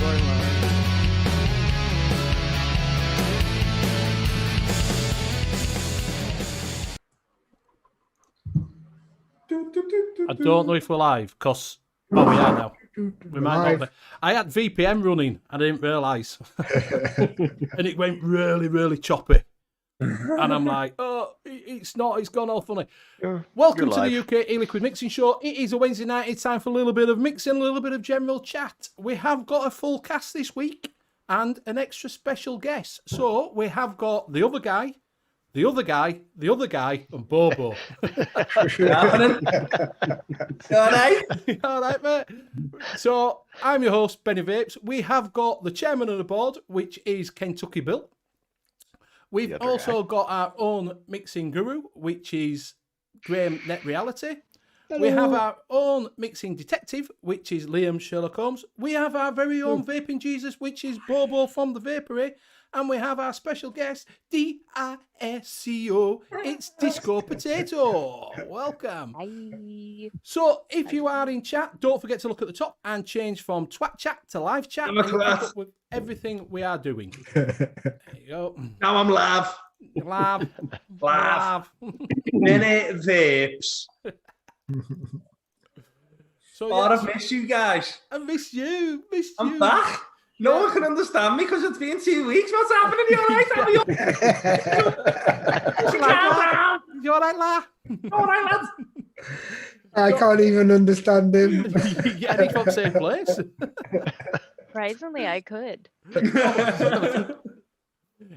very much. I don't know if we're live, because... Oh, we are now. We might not be. I had VPN running. I didn't realise. And it went really, really choppy. And I'm like, oh, it's not. It's gone all funny. Welcome to the U.K.E-liquid Mixing Show. It is a Wednesday night. It's time for a little bit of mixing, a little bit of general chat. We have got a full cast this week and an extra special guest. So we have got the other guy, and Bobo. All right, mate. So I'm your host, Benny Vapes. We have got the chairman of the board, which is Kentucky Bill. We've also got our own mixing guru, which is Graham Net Reality. Hello. We have our own mixing detective, which is Liam Sherlock Holmes. We have our very own vaping Jesus, which is Bobo from the Vapory. And we have our special guest, DISCO. It's Disco Potato. Welcome. Hi. So if you are in chat, don't forget to look at the top and change from twat chat to live chat. And keep up with everything we are doing. There you go. Now I'm live. Live. Minute vapes. So, I miss you guys. I miss you. I'm back. No one can understand me because it's been 2 weeks. What's happening? You all right? You all right, La? All right, lads. I can't even understand him. Yeah, he's from the same place. Surprisingly, I could.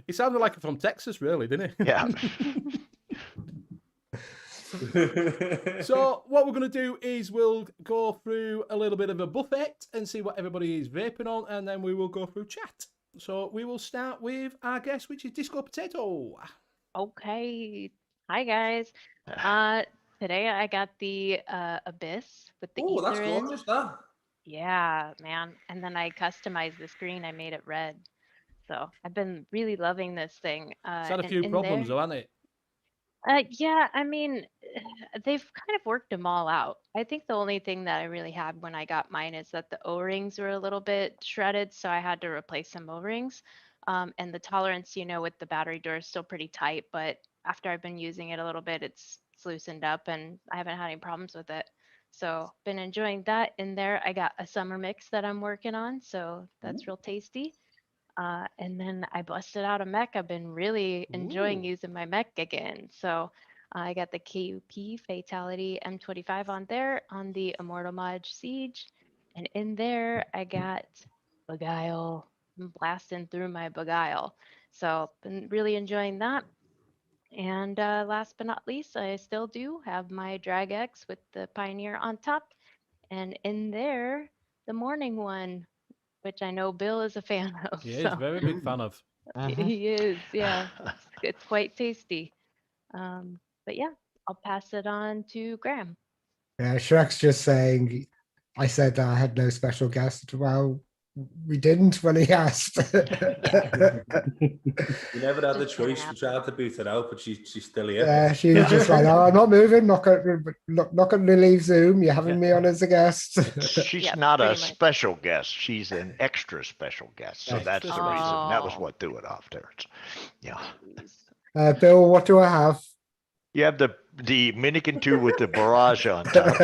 He sounded like from Texas, really, didn't he? Yeah. So what we're going to do is we'll go through a little bit of a buffet and see what everybody is vaping on, and then we will go through chat. So we will start with our guest, which is Disco Potato. Okay. Hi, guys. Today I got the Abyss with the ether that's in. gorgeous, that. Yeah, man. And then I customized the screen. I made it red. So I've been really loving this thing. It's had a few problems, though, hasn't it? Yeah, I mean, they've kind of worked them all out. I think the only thing that I really had when I got mine is that the O-rings were a little bit shredded, so I had to replace some O-rings. And the tolerance, with the battery door is still pretty tight, but after I've been using it a little bit, it's loosened up and I haven't had any problems with it. So been enjoying that. In there, I got a summer mix that I'm working on, so that's real tasty. And then I busted out a mech. I've been really enjoying using my mech again. So I got the KUP Fatality M25 on there on the Immortal Mod Siege. And in there, I got Beguile. I'm blasting through my Beguile. So been really enjoying that. And last but not least, I still do have my Drag X with the Pioneer on top. And in there, the morning one, which I know Bill is a fan of. He is, very big fan of. He is, yeah. It's quite tasty. But yeah, I'll pass it on to Graham. Yeah, Shrek's just saying, I said I had no special guest. Well, we didn't when he asked. You never had the choice. We tried to boot it out, but she's still here. Yeah, she was just like, "Oh, I'm not moving. Not going to leave Zoom. You're having me on as a guest." She's not a special guest. She's an extra special guest. So that's the reason. That was what threw it off there. Yeah. Bill, what do I have? You have the Minikin 2 with the barrage on top.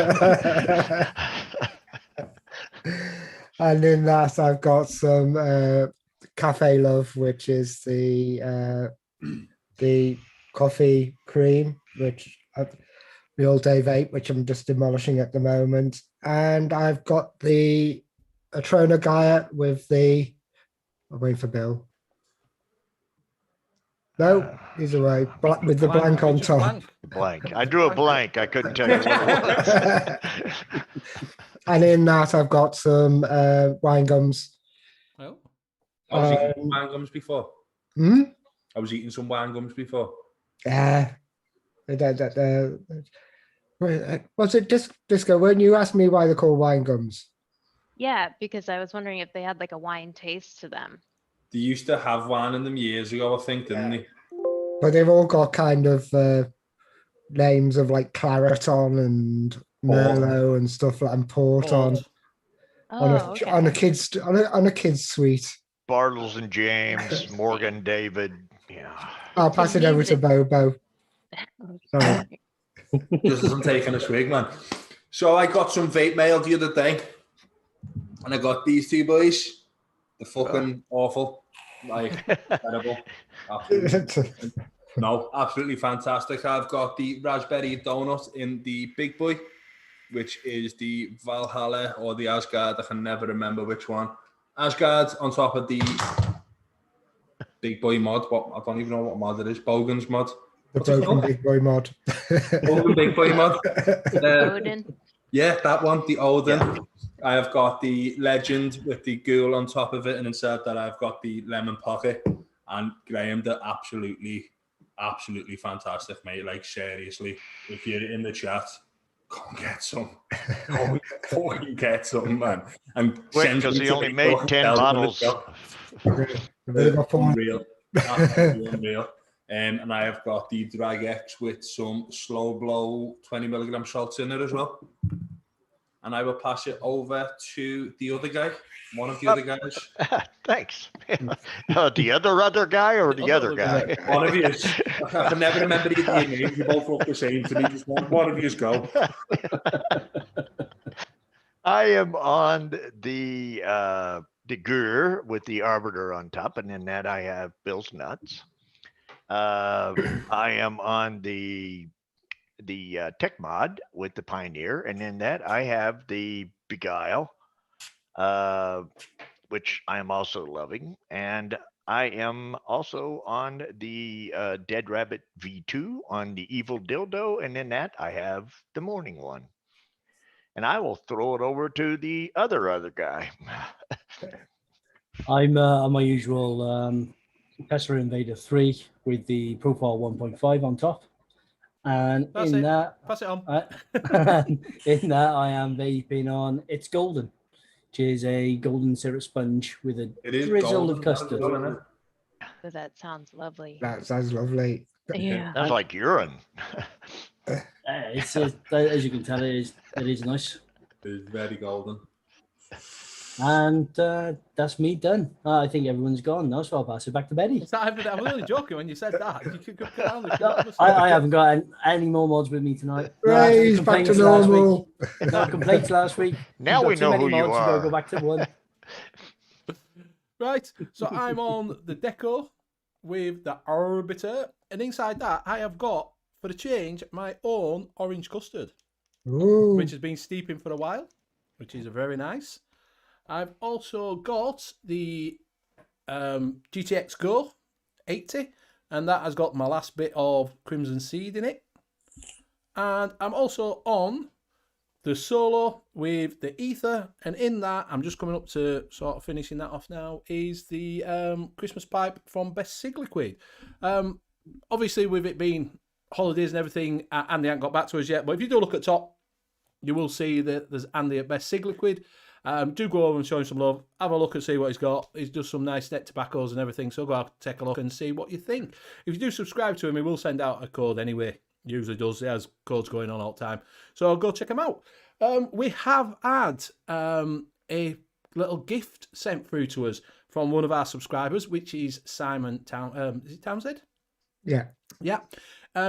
And in that, I've got some Cafe Love, which is the coffee cream, which the all day vape, which I'm just demolishing at the moment. And I've got the Atrona Gaia with the. I'm waiting for Bill. No, he's away. With the blank on top. Blank. I drew a blank. I couldn't tell you what it was. And in that, I've got some wine gums. Oh. I was eating some wine gums before. I was eating some wine gums before. Yeah. Was it Disco? When you asked me why they're called wine gums? Yeah, because I was wondering if they had like a wine taste to them. They used to have wine in them years ago, I think, didn't they? But they've all got kind of names of like Claret on and Merlot and stuff like and Port on. Oh, on a okay. kid's suite. Bartles and James, Morgan, David. Yeah. I'll pass it over to Bobo. Sorry. Just as I'm taking a swig, man. So I got some vape mail the other day, and I got these two boys. They're fucking awful, like terrible. Absolutely. No, absolutely fantastic. I've got the raspberry donut in the big boy, which is the Valhalla or the Asgard. I can never remember which one. Asgard on top of the big boy mod. I don't even know what mod it is. Bogan's mod. The broken big boy mod. Odin big boy mod. Odin. Yeah, that one, the Odin. Yeah. I have got the Legend with the ghoul on top of it, and inside that I've got the lemon pocket. And Graham, they're absolutely fantastic, mate. Like, seriously, if you're in the chat, go and get some. Go and fucking get some, man. And Quick, because he only made 10 bottles. Unreal. Absolutely unreal. And I have got the Drag X with some slow blow 20 milligram salts in it as well. And I will pass it over to the other guy, one of the other guys. Thanks. The other guy or the other guy? One of you. I can never remember your names. You both look the same to me. Just one of you go. I am on the Gur with the Arbiter on top, and in that I have Bill's Nuts. I am on the Tech Mod with the Pioneer, and in that I have the Beguile, which I am also loving, and I am also on the Dead Rabbit V2 on the Evil Dildo, and in that I have the Morning one. And I will throw it over to the other guy. I'm on my usual Tesla Invader 3 with the Profile 1.5 on top. And Pass in it. that, Pass it on. in that, I am vaping on It's Golden, which is a golden syrup sponge with a drizzle of custard. Oh, that sounds lovely. That sounds lovely. Yeah. That's like urine. It's as you can tell, it is nice. It's very golden. And that's me done. I think everyone's gone now, so I'll pass it back to Betty. I was only joking when you said that. You could put down I haven't got any more mods with me tonight. Ray, he's back to normal. No complaints last week. Now we know who you mods, are. You go back to one. Right, so I'm on the Deco with the Arbiter, and inside that I have got, for a change, my own orange custard, which has been steeping for a while, which is very nice. I've also got the GTX Go 80, and that has got my last bit of Crimson Seed in it. And I'm also on the Solo with the Ether, and in that, I'm just coming up to sort of finishing that off now, is the Christmas Pipe from Best U.K.E-liquid. Obviously, with it being holidays and everything, Andy hasn't got back to us yet, but if you do look at top, you will see that there's Andy at Best U.K.E-liquid. Do go over and show him some love. Have a look and see what he's got. He's does some nice net tobaccos and everything. So go out, take a look and see what you think. If you do subscribe to him, he will send out a code anyway. Usually does. He has codes going on all the time. So go check him out. We have had a little gift sent through to us from one of our subscribers, which is Simon is it Townsend? Yeah. Yeah.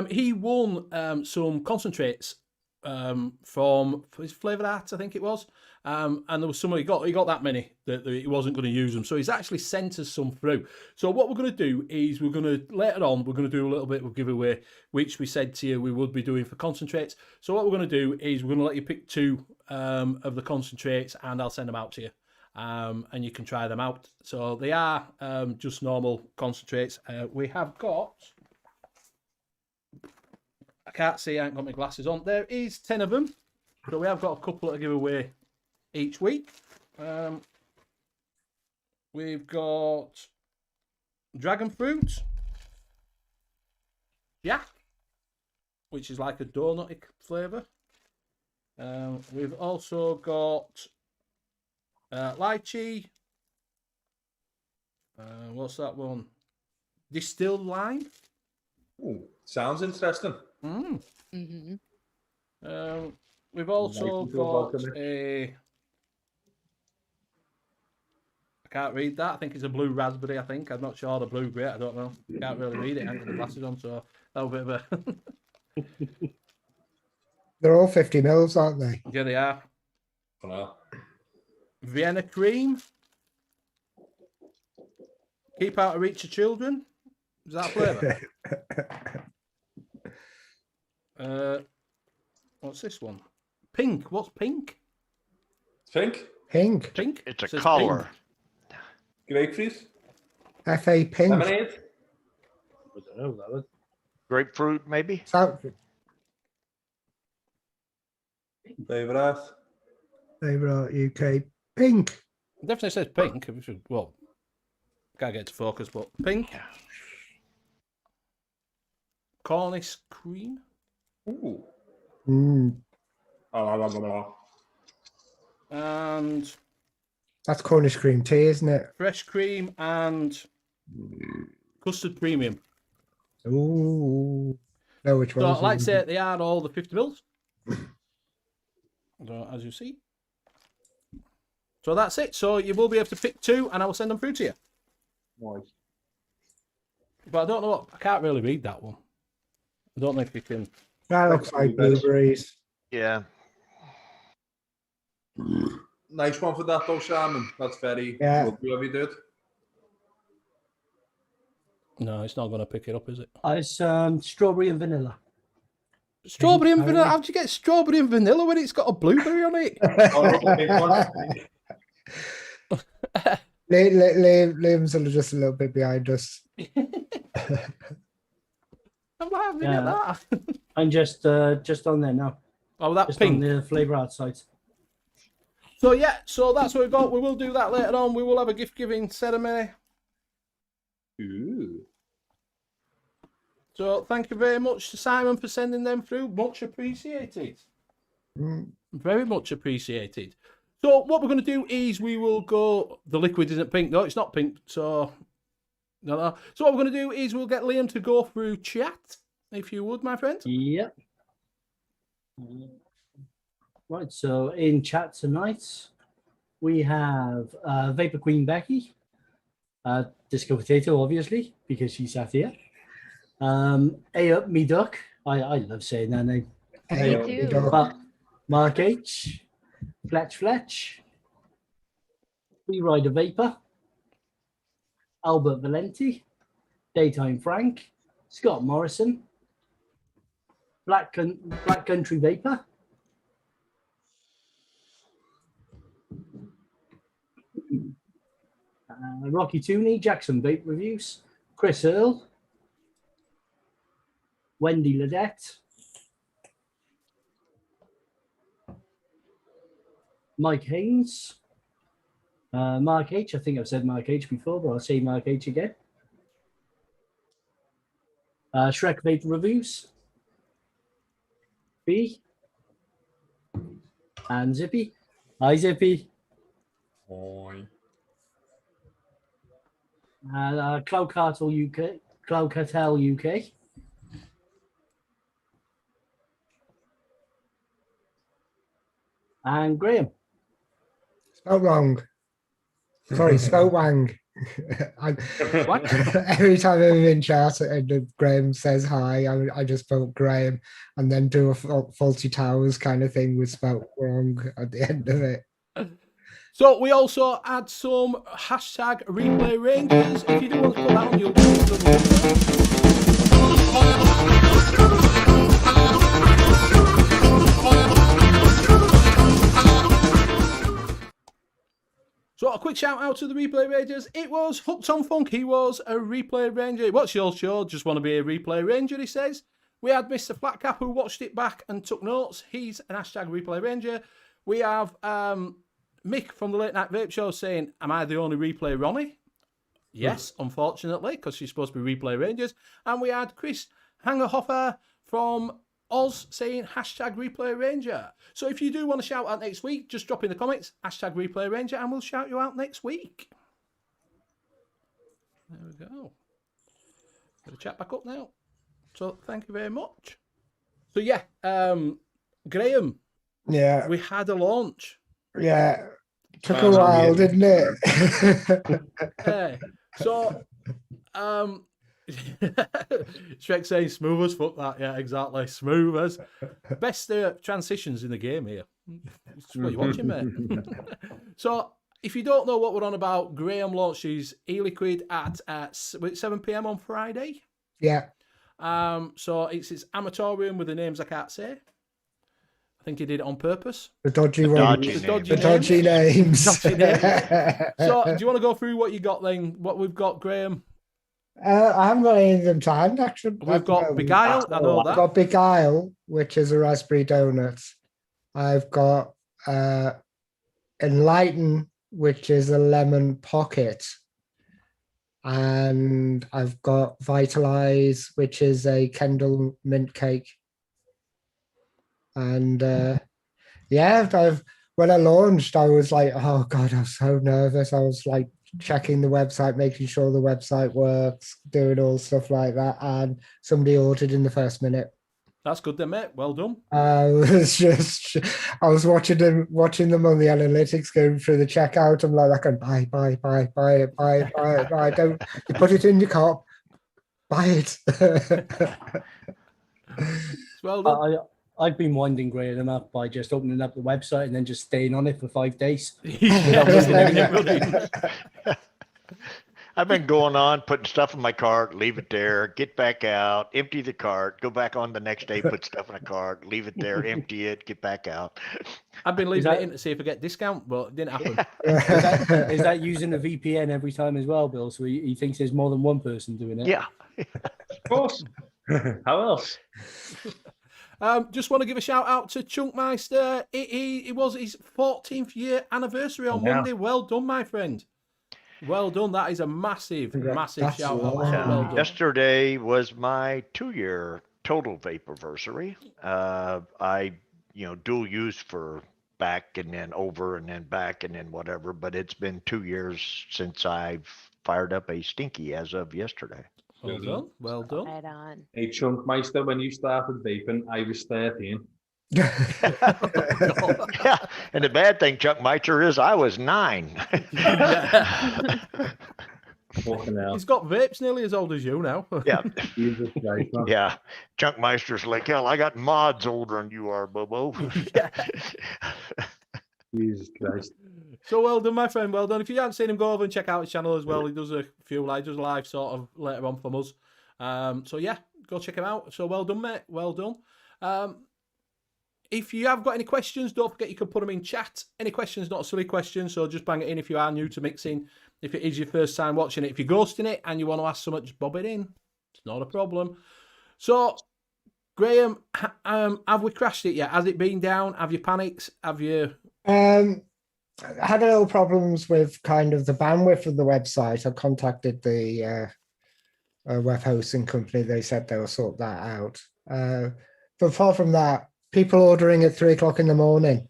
He won some concentrates from his Flavoured Arts, I think it was. And there was someone he got that many that he wasn't going to use them, so he's actually sent us some through. So what we're going to do is we're going to later on do a little bit of giveaway, which we said to you we would be doing for concentrates. So what we're going to do is we're going to let you pick 2 of the concentrates, and I'll send them out to you, and you can try them out. So they are just normal concentrates. We have got. I can't see. I haven't got my glasses on. There is 10 of them, so we have got a couple to give away each week. We've got dragon fruit, which is like a donut flavour. We've also got lychee. What's that one? Distilled lime. Ooh, sounds interesting. We've also got a can't read that. I think it's a blue raspberry, I think. I'm not sure. The blue grape, I don't know. Can't really read it. I haven't got the glasses on, so that was a bit of a... They're all 50 mils, aren't they? Yeah, they are. Wow. Vienna cream. Keep out of reach of children. Is that a flavour? What's this one? Pink. What's pink? Pink? Pink. Pink? It's a Says color. pink. Grapefruit? FA Pink. Lemonade? I don't know that one. Grapefruit, maybe? Favourite? Favourite UK Pink. It definitely says pink. We should, well, can't get to focus, but pink. Cornish cream. Ooh. Mm. And That's Cornish cream tea, isn't it? fresh cream and custard premium. Ooh. Know which one? So, like I say, they are all the 50 mils. So, as you see. So that's it. So you will be able to pick 2 and I will send them through to you. Nice. But I don't know what, I can't really read that one. I don't know if you can. That looks like blueberries. Yeah. Nice one for that though, Simon. That's very lovely of you, dude. No, it's not going to pick it up, is it? It's strawberry and vanilla. Strawberry and vanilla? How'd you get strawberry and vanilla when it's got a blueberry on it? Liam's just a little bit behind us. I'm laughing at that. I'm just on there now. Oh, that Just pink. on the flavour outside. So yeah, so that's what we've got. We will do that later on. We will have a gift giving ceremony. Ooh. So thank you very much to Simon for sending them through. Much appreciated. Very much appreciated. So what we're going to do is we will go. The liquid isn't pink. No, it's not pink. So no. So what we're going to do is we'll get Liam to go through chat, if you would, my friend. Yep. Right, so in chat tonight, we have Vapor Queen Becky, Disco Potato, obviously, because she sat here. A Up Me Duck, I love saying that name. Me too. Mark H, Fletch, Free Rider Vapor, Albert Valenti, Daytime Frank, Scott Morrison, Black Country Vapor, Rocky Tooney, Jackson Vape Reviews, Chris Earl, Wendy Ledette, Mike Haynes, Mark H. I think I've said Mark H before, but I'll say Mark H again. Shrek Vape Reviews, B, and Zippy. Hi, Zippy. Hi. Cloud Cartel UK. And Graham. Spelled wrong. Sorry, spelled wrong. What? Every time I'm in chat and Graham says hi, I just spelled Graham and then do a faulty towers kind of thing with spelled wrong at the end of it. So we also add some hashtag replay rangers. If you do want to put that on, you'll do So a quick shout out to the replay rangers. It was Hooked on Funk. He was a replay ranger. What's your show? Just want to be a replay ranger, he says. We had Mr. Flatcap who watched it back and took notes. He's an hashtag replay ranger. We have Mick from the Late Night Vape Show saying, am I the only replay Ronnie? Yes, unfortunately, because she's supposed to be replay rangers. And we had Chris Hangerhofer from Oz saying hashtag replay ranger. So if you do want to shout out next week, just drop in the comments, hashtag replay ranger, and we'll shout you out next week. There we go. Get the chat back up now. So thank you very much. So yeah, Graham. Yeah. We had a launch. Yeah. Took a while, didn't it? Yeah. So, Shrek saying smooth as fuck that. Yeah, exactly. Smooth as. Best transitions in the game here. It's what you're watching, mate. So, if you don't know what we're on about, Graham launched his e-liquid at 7 p.m. on Friday. Yeah. So it's his amatorium with the names I can't say. I think he did it on purpose. The dodgy Dodgy ones. names. The dodgy names. Dodgy names. So, do you want to go through what you got then? What we've got, Graham? I haven't got any of them timed, actually. We've got Beguile. I know I've that. got Beguile, which is a raspberry donut. I've got Enlighten, which is a lemon pocket. And I've got Vitalize, which is a Kendall mint cake. And when I launched, I was like, oh God, I was so nervous. I was like checking the website, making sure the website works, doing all stuff like that. And somebody ordered in the first minute. That's good then, mate. Well done. I was watching them on the analytics going through the checkout. I'm like, I can buy it. Don't you put it in your cart, buy it. Well done. I've been winding Graham up by just opening up the website and then just staying on it for 5 days. I've been going on, putting stuff in my cart, leave it there, get back out, empty the cart, go back on the next day, put stuff in a cart, leave it there, empty it, get back out. I've been leaving it in to see if I get discount, but it didn't happen. Is that using a VPN every time as well, Bill? So he thinks there's more than one person doing it? Yeah. Of course. How else? Just want to give a shout out to Chunkmeister. It was his 14th year anniversary on Monday. Well done, my friend. Well done. That is a massive shout out. Well done. Yesterday was my 2-year total vaporversary. I dual use for back and then over and then back and then whatever, but it's been 2 years since I've fired up a stinky as of yesterday. Well done. Well done. Right on. Hey, Chunkmeister, when you started vaping, I was 13. Yeah, and the bad thing, Chunkmeister, is I was 9. Fucking hell. He's got vapes nearly as old as you now. Yeah. Jesus Christ, man. Yeah. Chunkmeister's like, hell, I got mods older than you are, Bobo. Jesus Christ. So well done, my friend. Well done. If you haven't seen him, go over and check out his channel as well. He does a few live sort of later on from us. So yeah, go check him out. So well done, mate. Well done. If you have got any questions, don't forget you can put them in chat. Any questions, not a silly question, so just bang it in if you are new to mixing. If it is your first time watching it, if you're ghosting it and you want to ask something, just bob it in. It's not a problem. So, Graham, have we crashed it yet? Has it been down? Have you panicked? Have you... I had a little problems with kind of the bandwidth of the website. I contacted the web hosting company. They said they will sort that out. But apart from that, people ordering at 3 o'clock in the morning.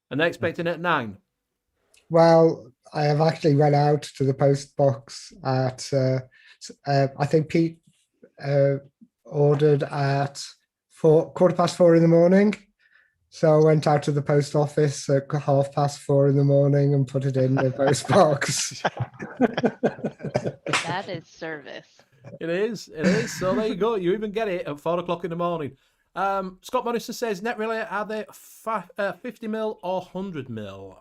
And they're expecting it at 9? Well, I have actually run out to the post box at, I think Pete ordered at 4:15 in the morning. So I went out to the post office at 4:30 in the morning and put it in the post box. That is service. It is. So there you go. You even get it at 4 o'clock in the morning. Scott Morrison says, net relay, are they 50mm or 100mm?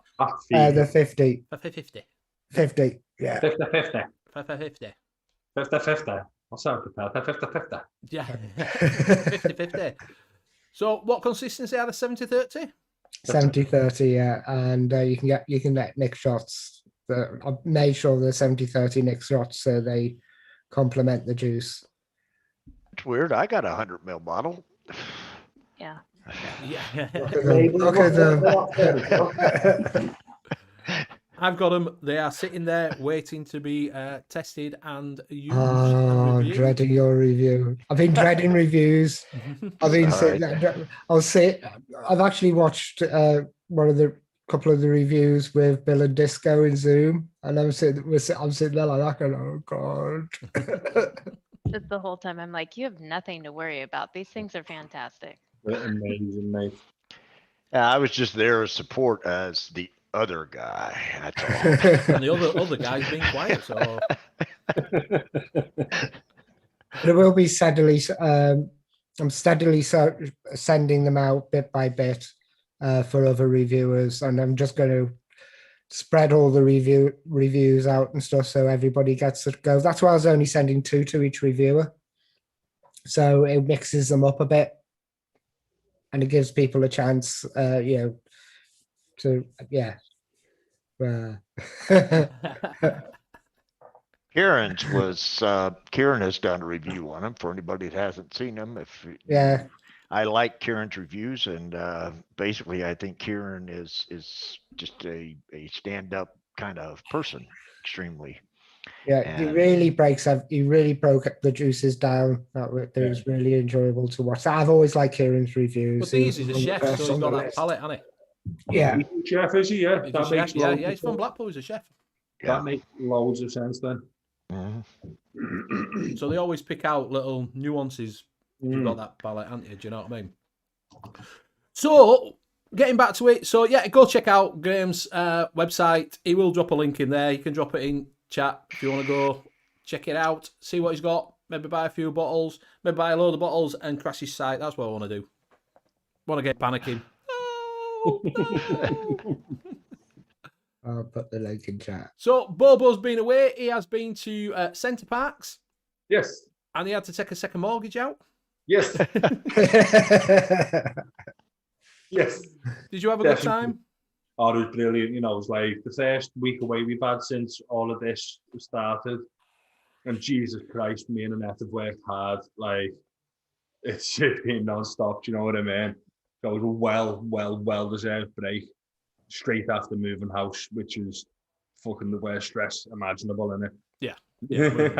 The 50. 50. 50, yeah. 50-50. 50. 50-50. I'll sound prepared. 50-50. Yeah. 50. So what consistency are the 70-30? 70-30, yeah. And you can get nick shots. I made sure the 70-30 nick shots so they complement the juice. It's weird. I got a 100ml bottle. Yeah. Yeah. Look at them. I've got them. They are sitting there waiting to be tested and used. Oh, and dreading your review. I've been dreading reviews. I've been sitting there. I've actually watched couple of the reviews with Bill and Disco in Zoom, and I'm sitting there like that, oh God. Just the whole time I'm like, you have nothing to worry about. These things are fantastic. Amazing, mate. I was just there as support as the other guy. That's all. And the other guy's been quiet, so There will be steadily. I'm steadily sending them out bit by bit for other reviewers, and I'm just going to spread all the reviews out and stuff so everybody gets to go. That's why I was only sending 2 to each reviewer, so it mixes them up a bit, and it gives people a chance, to Kieran's was Kieran has done a review on them for anybody that hasn't seen them. I like Kieran's reviews, and basically I think Kieran is just a stand-up kind of person, extremely. Yeah, he really broke the juices down. That was really enjoyable to watch. I've always liked Kieran's reviews. But he's a chef, so he's got that palate, hasn't he? Yeah. He's a chef, is he? Yeah. He's a chef. Yeah, he's from Blackpool, he's a chef. That makes loads of sense then. Mm-hmm. So they always pick out little nuances. You've got that palate, haven't you? Do you know what I mean? So, getting back to it. So, yeah, go check out Graham's website. He will drop a link in there. You can drop it in chat if you want to go check it out, see what he's got. Maybe buy a few bottles, maybe buy a load of bottles and crash his site. That's what I want to do. Want to get panicking. Oh, no. I'll put the link in chat. So, Bobo's been away. He has been to Centre Parks. Yes. And he had to take a second mortgage out. Yes. Yes. Did you have a good time? Oh, it was brilliant. You know, it was like the first week away we've had since all of this started. And Jesus Christ, me and Annette have worked hard. Like, it's been non-stop. Do you know what I mean? So it was a well-deserved break straight after moving house, which is fucking the worst stress imaginable, isn't it? Yeah.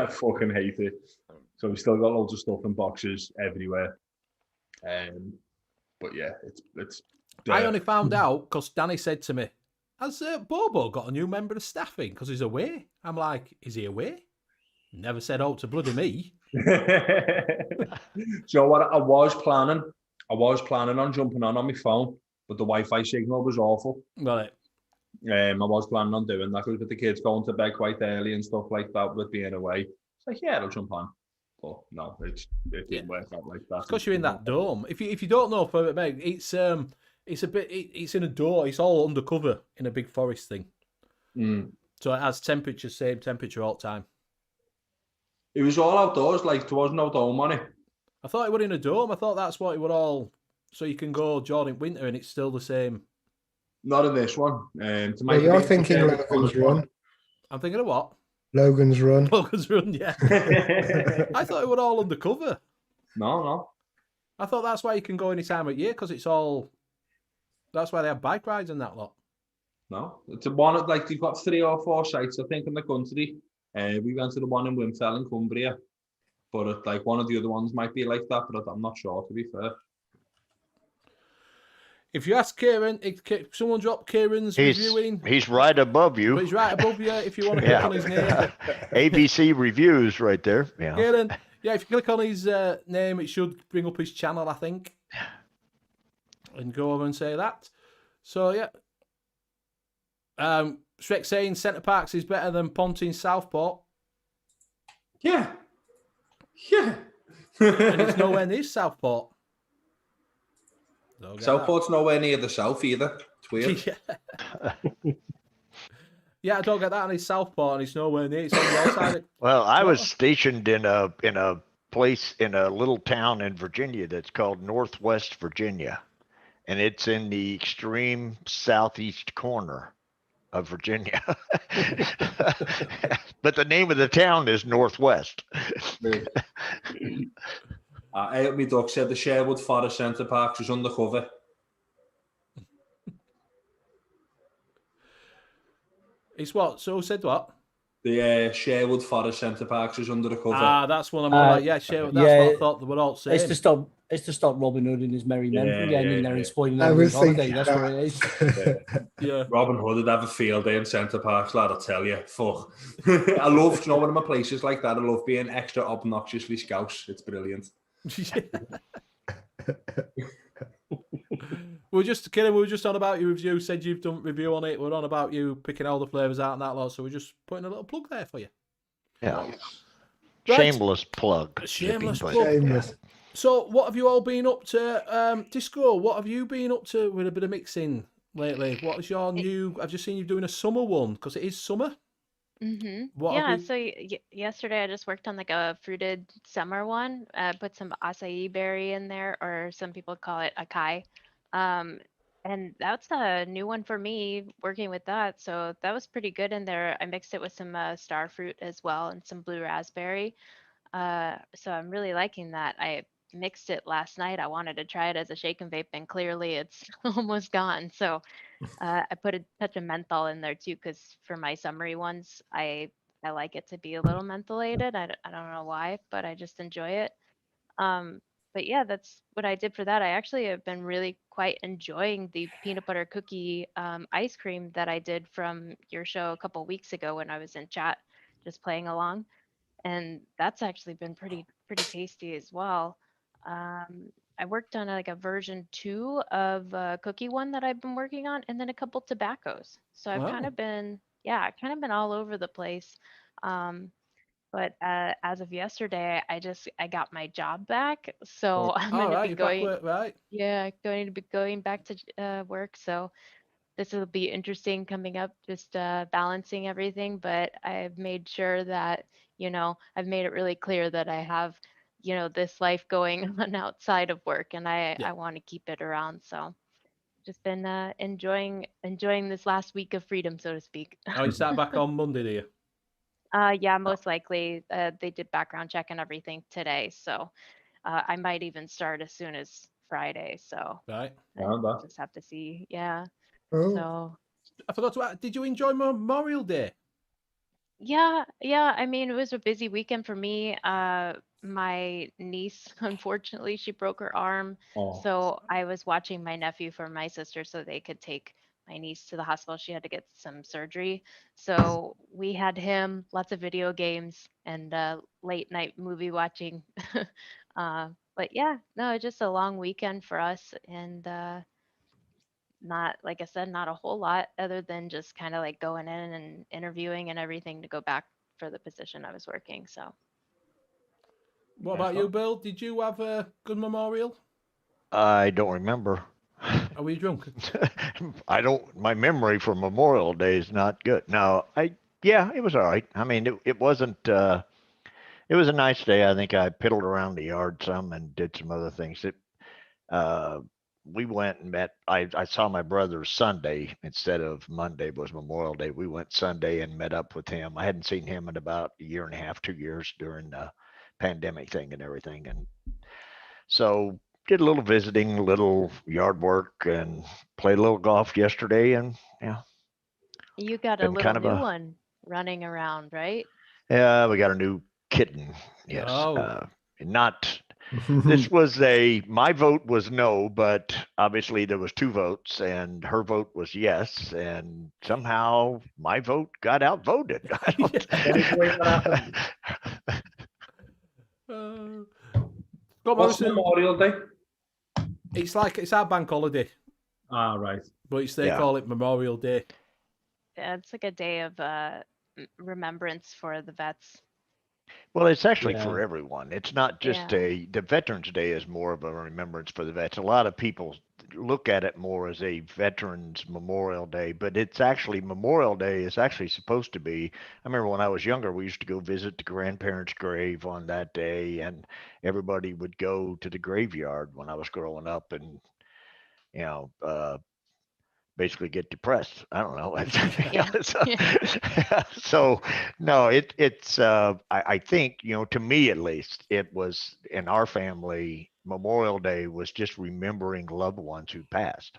I fucking hate it. So we still got loads of stuff in boxes everywhere. But yeah, it's. I only found out because Danny said to me, "Has Bobo got a new member of staff in? Because he's away." I'm like, "Is he away?" Never said out to bloody me. So what I was planning on jumping on my phone, but the Wi-Fi signal was awful. Right. I was planning on doing that because with the kids going to bed quite early and stuff like that with being away. It's like, yeah, I'll jump on. But no, it didn't work out like that. Because you're in that dome. If you don't know, for mate, it's in a door. It's all undercover in a big forest thing. So it has same temperature all the time. It was all outdoors, like there was no dome on it. I thought it was in a dome. I thought that's what it would all. So you can go during winter and it's still the same. Not in this one. You're thinking Logan's Run. I'm thinking of what? Logan's Run. Logan's Run, yeah. I thought it was all undercover. No. I thought that's why you can go any time of year because it's all. That's why they have bike rides and that lot. No, it's a one like they've got 3 or 4 sites, I think, in the country. We went to the one in Wimfell in Cumbria, but like one of the other ones might be like that, but I'm not sure, to be fair. If you ask Kieran, someone drop Kieran's reviewing. He's right above you. But he's right above you if you want to click on his name. ABC Reviews right there. Yeah. Kieran, yeah, if you click on his name, it should bring up his channel, I think. And go over and say that. So, yeah. Shrek saying Centre Parks is better than Pontine Southport. Yeah. And it's nowhere near Southport. Southport's nowhere near the south either. It's weird. Yeah, I don't get that. And it's Southport, and it's nowhere near. It's on the outside. Well, I was stationed in a place in a little town in Virginia that's called Northwest Virginia, and it's in the extreme southeast corner of Virginia. But the name of the town is Northwest. Me Duck said the Sherwood Forest Centre Parks was undercover. It's what? So said what? The Sherwood Forest Centre Parks is under the cover. Ah, that's one I'm like, yeah, Sherwood. That's what I thought they were all saying. It's to stop Robin Hood and his merry men from getting in there and spoiling everyone's holiday. That's what it is. Yeah. Robin Hood would have a field day in Centre Parks, lad, I tell you. Fuck. I love, you know, one of my places like that. I love being extra obnoxiously scouse. It's brilliant. We were just kidding. We were just on about your review. Said you've done review on it. We're on about you picking all the flavors out and that lot. So we're just putting a little plug there for you. Yeah. Right. Shameless plug. Shameless Zippy, but- plug. Shameless. So, what have you all been up to? Disco, what have you been up to with a bit of mixing lately? What is your new? I've just seen you doing a summer one because it is summer. What have Yeah, we- so yesterday I just worked on like a fruited summer one. Put some acai berry in there, or some people call it acai. And that's a new one for me working with that. So that was pretty good in there. I mixed it with some star fruit as well and some blue raspberry. So I'm really liking that. I mixed it last night. I wanted to try it as a shake and vape, and clearly it's almost gone. So I put a touch of menthol in there too, because for my summery ones, I like it to be a little mentholated. I don't know why, but I just enjoy it. Um, but yeah, that's what I did for that. I actually have been really quite enjoying the peanut butter cookie ice cream that I did from your show a couple weeks ago when I was in chat, just playing along, and that's actually been pretty tasty as well. I worked on like a version 2 of a cookie one that I've been working on, and then a couple tobaccos. So I've kind Wow. of been, yeah, kind of been all over the place. Um, but as of yesterday, I got my job back, so I'm All going to right, be you're back going, work, right? yeah, going to be going back to work. So this will be interesting coming up, just balancing everything. But I've made sure that, I've made it really clear that I have, this life going on outside of work, and I Yeah. want to keep it around. So just been enjoying this last week of freedom, so to speak. Oh, you start back on Monday, do you? Yeah, most likely they did background check and everything today, so I might even start as soon as Friday. So Right. I'll just have to see. Yeah. Oh, So. I forgot to ask, did you enjoy Memorial Day? Yeah, yeah. I mean, it was a busy weekend for me. My niece, unfortunately, she broke her arm. Oh. So I was watching my nephew for my sister so they could take my niece to the hospital. She had to get some surgery. So we had him, lots of video games and late night movie watching. But yeah, no, it's just a long weekend for us. And not, like I said, not a whole lot other than just kind of like going in and interviewing and everything to go back for the position I was working. So What about you, Bill? Did you have a good memorial? I don't remember. Are we drunk? My memory for Memorial Day is not good. No, yeah, it was all right. I mean, it wasn't, it was a nice day. I think I piddled around the yard some and did some other things. We went and met, I saw my brother Sunday instead of Monday was Memorial Day. We went Sunday and met up with him. I hadn't seen him in about a year and a half, 2 years during the pandemic thing and everything. And so did a little visiting, a little yard work, and played a little golf yesterday. And yeah, you got a been little kind of new a, one running around, right? yeah, we got a new kitten. Yes. Oh. Not, this was my vote was no, but obviously there was 2 votes and her vote was yes. And somehow my vote got outvoted. I don't- Scott What's Morrison, Memorial Day? it's our bank holiday, Ah, right. but they Yeah. call it Memorial Day. Yeah, it's like a day of remembrance for the vets. Well, it's actually Yeah. for everyone. It's not just Yeah. the Veterans Day is more of a remembrance for the vets. A lot of people look at it more as a Veterans Memorial Day, but it's actually Memorial Day is actually supposed to be. I remember when I was younger, we used to go visit the grandparents' grave on that day, and everybody would go to the graveyard when I was growing up, and you know, basically get depressed. I don't know. Yeah. So no, it's I think, to me at least, it was in our family, Memorial Day was just remembering loved ones who passed.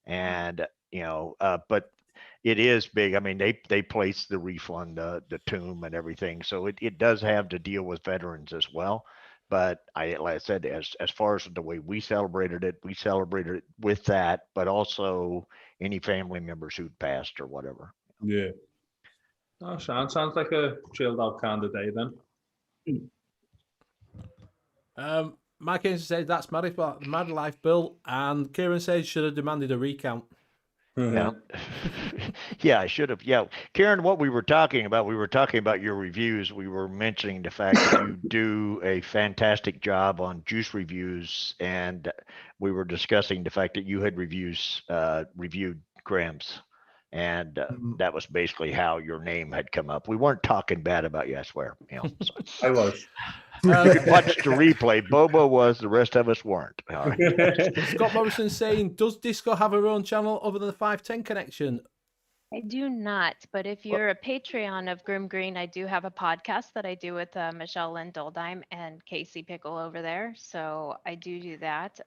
And but it is big. I mean, they place the wreath on the tomb and everything. So it does have to deal with veterans as well. But like I said, as far as the way we celebrated it with that, but also any family members who'd passed or whatever. Yeah. Oh, sounds like a chilled out kind of day then. Mike Haynes said that's mad life, Bill. And Kieran says should have demanded a recount. Yeah. Yeah, I should have. Yeah. Karen, what we were talking about your reviews. We were mentioning the fact that you do a fantastic job on juice reviews. And we were discussing the fact that you had reviewed crèmes. And that was basically how your name had come up. We weren't talking bad about you, I swear. So. I was. You could watch the replay. Bobo was, the rest of us weren't. All right. Scott Morrison saying, does Disco have her own channel other than the 510 connection? I do not, but if you're a Patreon of Grim Green, I do have a podcast that I do with Michelle Lynn Doldime and Casey Pickle over there. So I do that.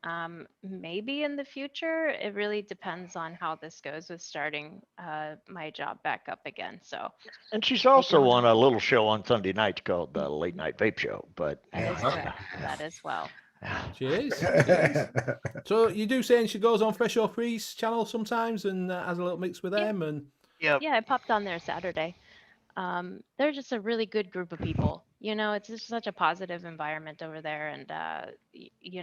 Maybe in the future, it really depends on how this goes with starting my job back up again. So. And she's also on a little show on Sunday nights called the Late Night Vape Show. But that is correct. That as well. She is. So you do saying she goes on Fresh or Freeze channel sometimes and has a little mix with them and. Yeah, I popped on there Saturday. They're just a really good group of people. It's just such a positive environment over there, and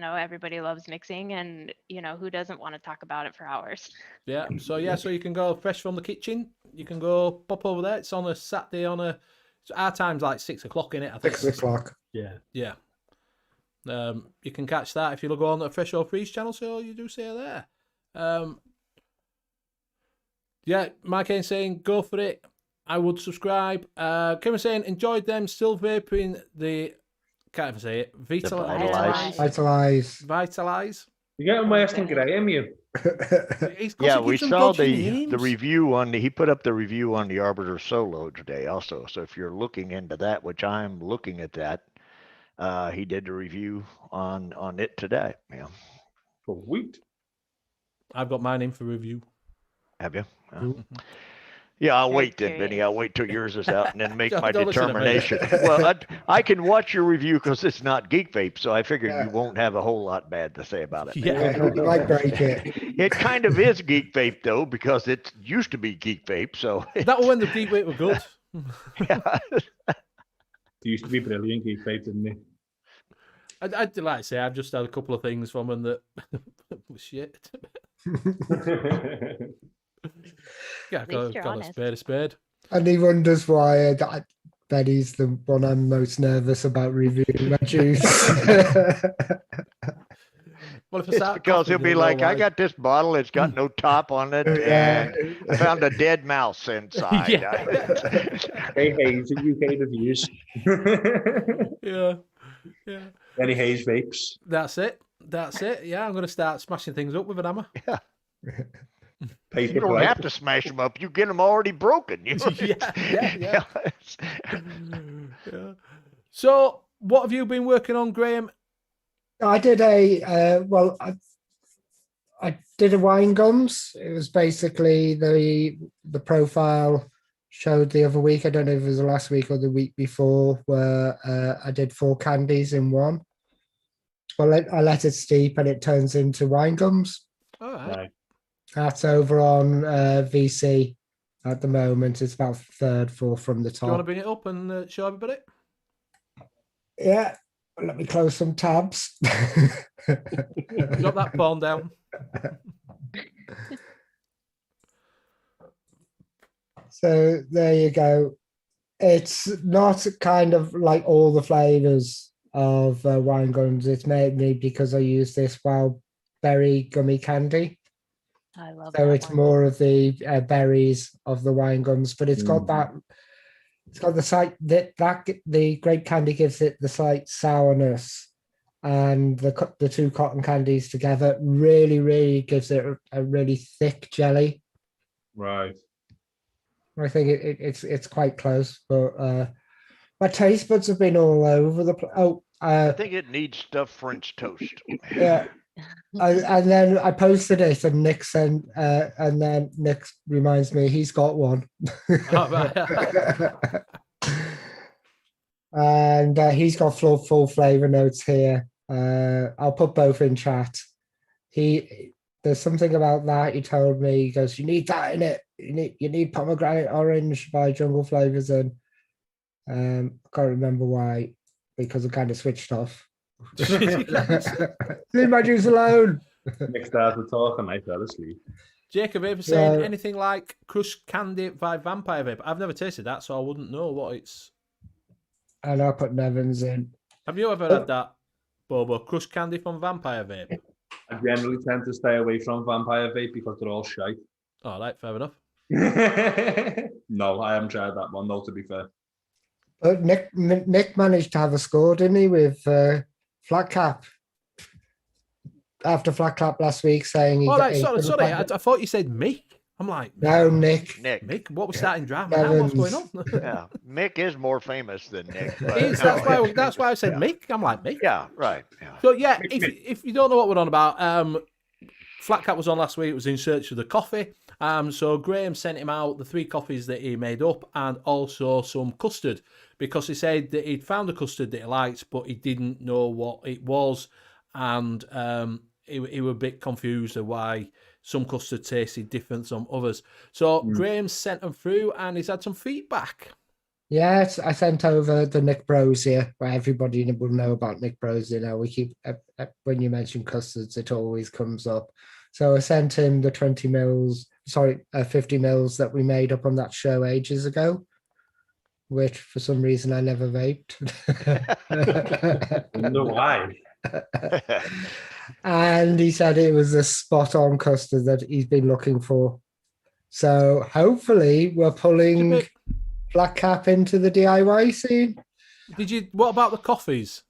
everybody loves mixing, and who doesn't want to talk about it for hours? Yeah. So you can go Fresh from the Kitchen. You can go pop over there. It's on a Saturday our time's like 6 o'clock in it. I think 6 o'clock. Yeah. You can catch that if you go on the Fresh or Freeze channel. So you do see her there. Yeah, Mike Haynes saying, go for it. I would subscribe. Kevin saying, enjoyed them, still vaping the, can't even say it, Vitalize. You getting worse than Graham, you? Yeah, we saw the review he put up the review on the Arbiter Solo today also. So if you're looking into that, which I'm looking at that, he did the review on it today. Yeah. Sweet. I've got mine in for review. Have you? Yeah, I'll wait then, Vinny. I'll wait till yours is out and then make my determination. Well, I can watch your review because it's not Geek Vape, so I figured you won't have a whole lot bad to say about it. Yeah, like break it. It kind of is Geek Vape though, because it used to be Geek Vape. So that was when the Geek Vape were good. Yeah. It used to be brilliant Geek Vape, didn't it? I'd like to say I've just had a couple of things from them that was shit. Yeah, got a spade. And he wonders why Betty's the one I'm most nervous about reviewing my juice. Well, if it's because he'll be like, I got this bottle, it's got no top on it, and I found a dead mouse inside. Hey, Hayes, UK reviews. Yeah. Any Hayes vapes. That's it. Yeah, I'm going to start smashing things up with an hammer. Yeah. You don't have to smash them up. You get them already broken. Yeah. So, what have you been working on, Graham? I did I did a wine gums. It was basically the profile showed the other week. I don't know if it was the last week or the week before, where I did 4 candies in one. Well, I let it steep and it turns into wine gums. All right. That's over on VC at the moment. It's about 3rd, 4th from the top. Do you want to bring it up and show everybody? Yeah. Let me close some tabs. Drop that phone down. So there you go. It's not kind of like all the flavors of wine gums. It's mainly because I use this wild berry gummy candy. I love so that it's one. more of the berries of the wine gums, but it's got that. It's got the slight that the grape candy gives it the slight sourness, and the 2 cotton candies together really gives it a really thick jelly. Right. I think it's quite close, but my taste buds have been all over the place. I think it needs stuffed French toast. Yeah. And then I posted it, and Nick sent, and then Nick reminds me he's got one. And he's got full flavor notes here. I'll put both in chat. There's something about that he told me. He goes, you need that in it. You need pomegranate orange by Jungle Flavors, and I can't remember why, because I kind of switched off Leave my juice alone. Nick started talking, I fell asleep. Jacob, have you ever seen anything like crushed candy by Vampire Vape? I've never tasted that, so I wouldn't know what it's. And I put Nevins in. Have you ever had that, Bobo? Crushed candy from Vampire Vape? I generally tend to stay away from Vampire Vape because they're all shite. All right, fair enough. No, I haven't tried that one, though, to be fair. But Nick managed to have a score, didn't he, with Flat Cap? After Flat Cap last week saying he... All right, sorry. I thought you said Mick. I'm like... No, Nick. Mick, what was starting drama now? What's going on? Yeah, Mick is more famous than Nick. That's why I said Mick. I'm like, Mick? Yeah, right. Yeah. So, yeah, if you don't know what we're on about, Flat Cap was on last week. It was in search of the coffee. So Graham sent him out the 3 coffees that he made up and also some custard because he said that he'd found a custard that he liked, but he didn't know what it was. And he was a bit confused of why some custard tasted different from others. So Graham sent them through and he's had some feedback. Yes, I sent over the Nick Brosier, where everybody will know about Nick Brosier now. We keep, when you mention custards, it always comes up. So I sent him the 50 mils that we made up on that show ages ago, which for some reason I never vaped. I don't know why. And he said it was a spot-on custard that he's been looking for. So hopefully we're pulling Black Cap into the DIY scene. What about the coffees?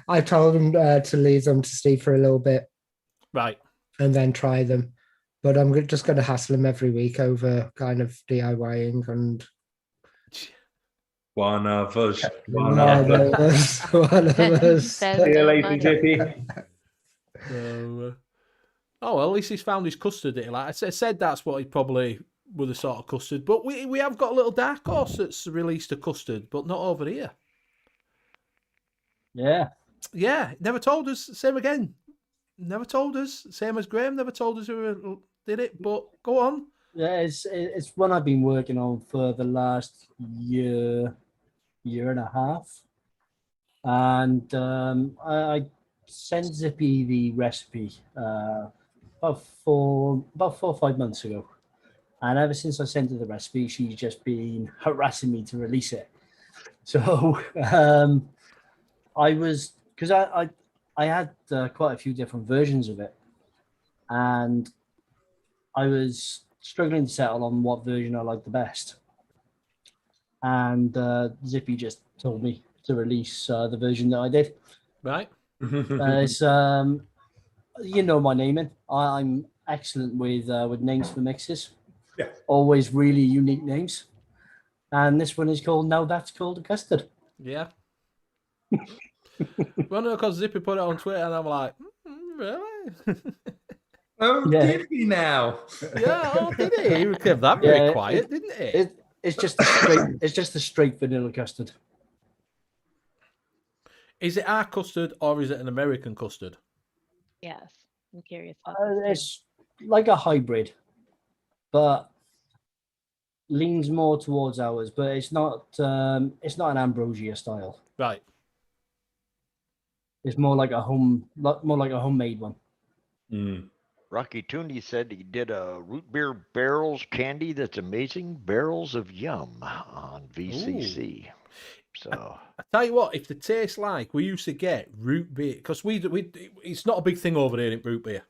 I told him to leave them to Steve for a little bit. Right. And then try them. But I'm just going to hassle him every week over kind of DIYing and... One of us. One of us. See you later, Jippy. Oh, well, at least he's found his custard that he likes. I said that's what he probably were the sort of custard. But we have got a little dark horse that's released a custard, but not over here. Yeah. Yeah, never told us. Same again. Never told us. Same as Graham never told us who did it, but go on. Yeah, it's one I've been working on for the last year and a half. And I sent Zippy the recipe about 4 or 5 months ago. And ever since I sent her the recipe, she's just been harassing me to release it. So I had quite a few different versions of it. And I was struggling to settle on what version I liked the best. And Zippy just told me to release the version that I did. Right. It's you know my naming. I'm excellent with names for mixes. Yeah. Always really unique names. And this one is called Now That's Called a Custard. Yeah. Well, no, because Zippy put it on Twitter and I'm like, really? Oh, Yeah. did he now? Yeah, oh, did he? He kept that very quiet, didn't he? It's just a straight vanilla custard. Is it our custard or is it an American custard? Yes, I'm curious about this too. It's like a hybrid, but leans more towards ours. But it's not an ambrosia style. Right. It's more like a homemade one. Rocky Tooney said he did a root beer barrels candy that's amazing. Barrels of Yum on VCC. Ooh. So I tell you what, if they taste like we used to get root beer, because we it's not a big thing over here in root beer.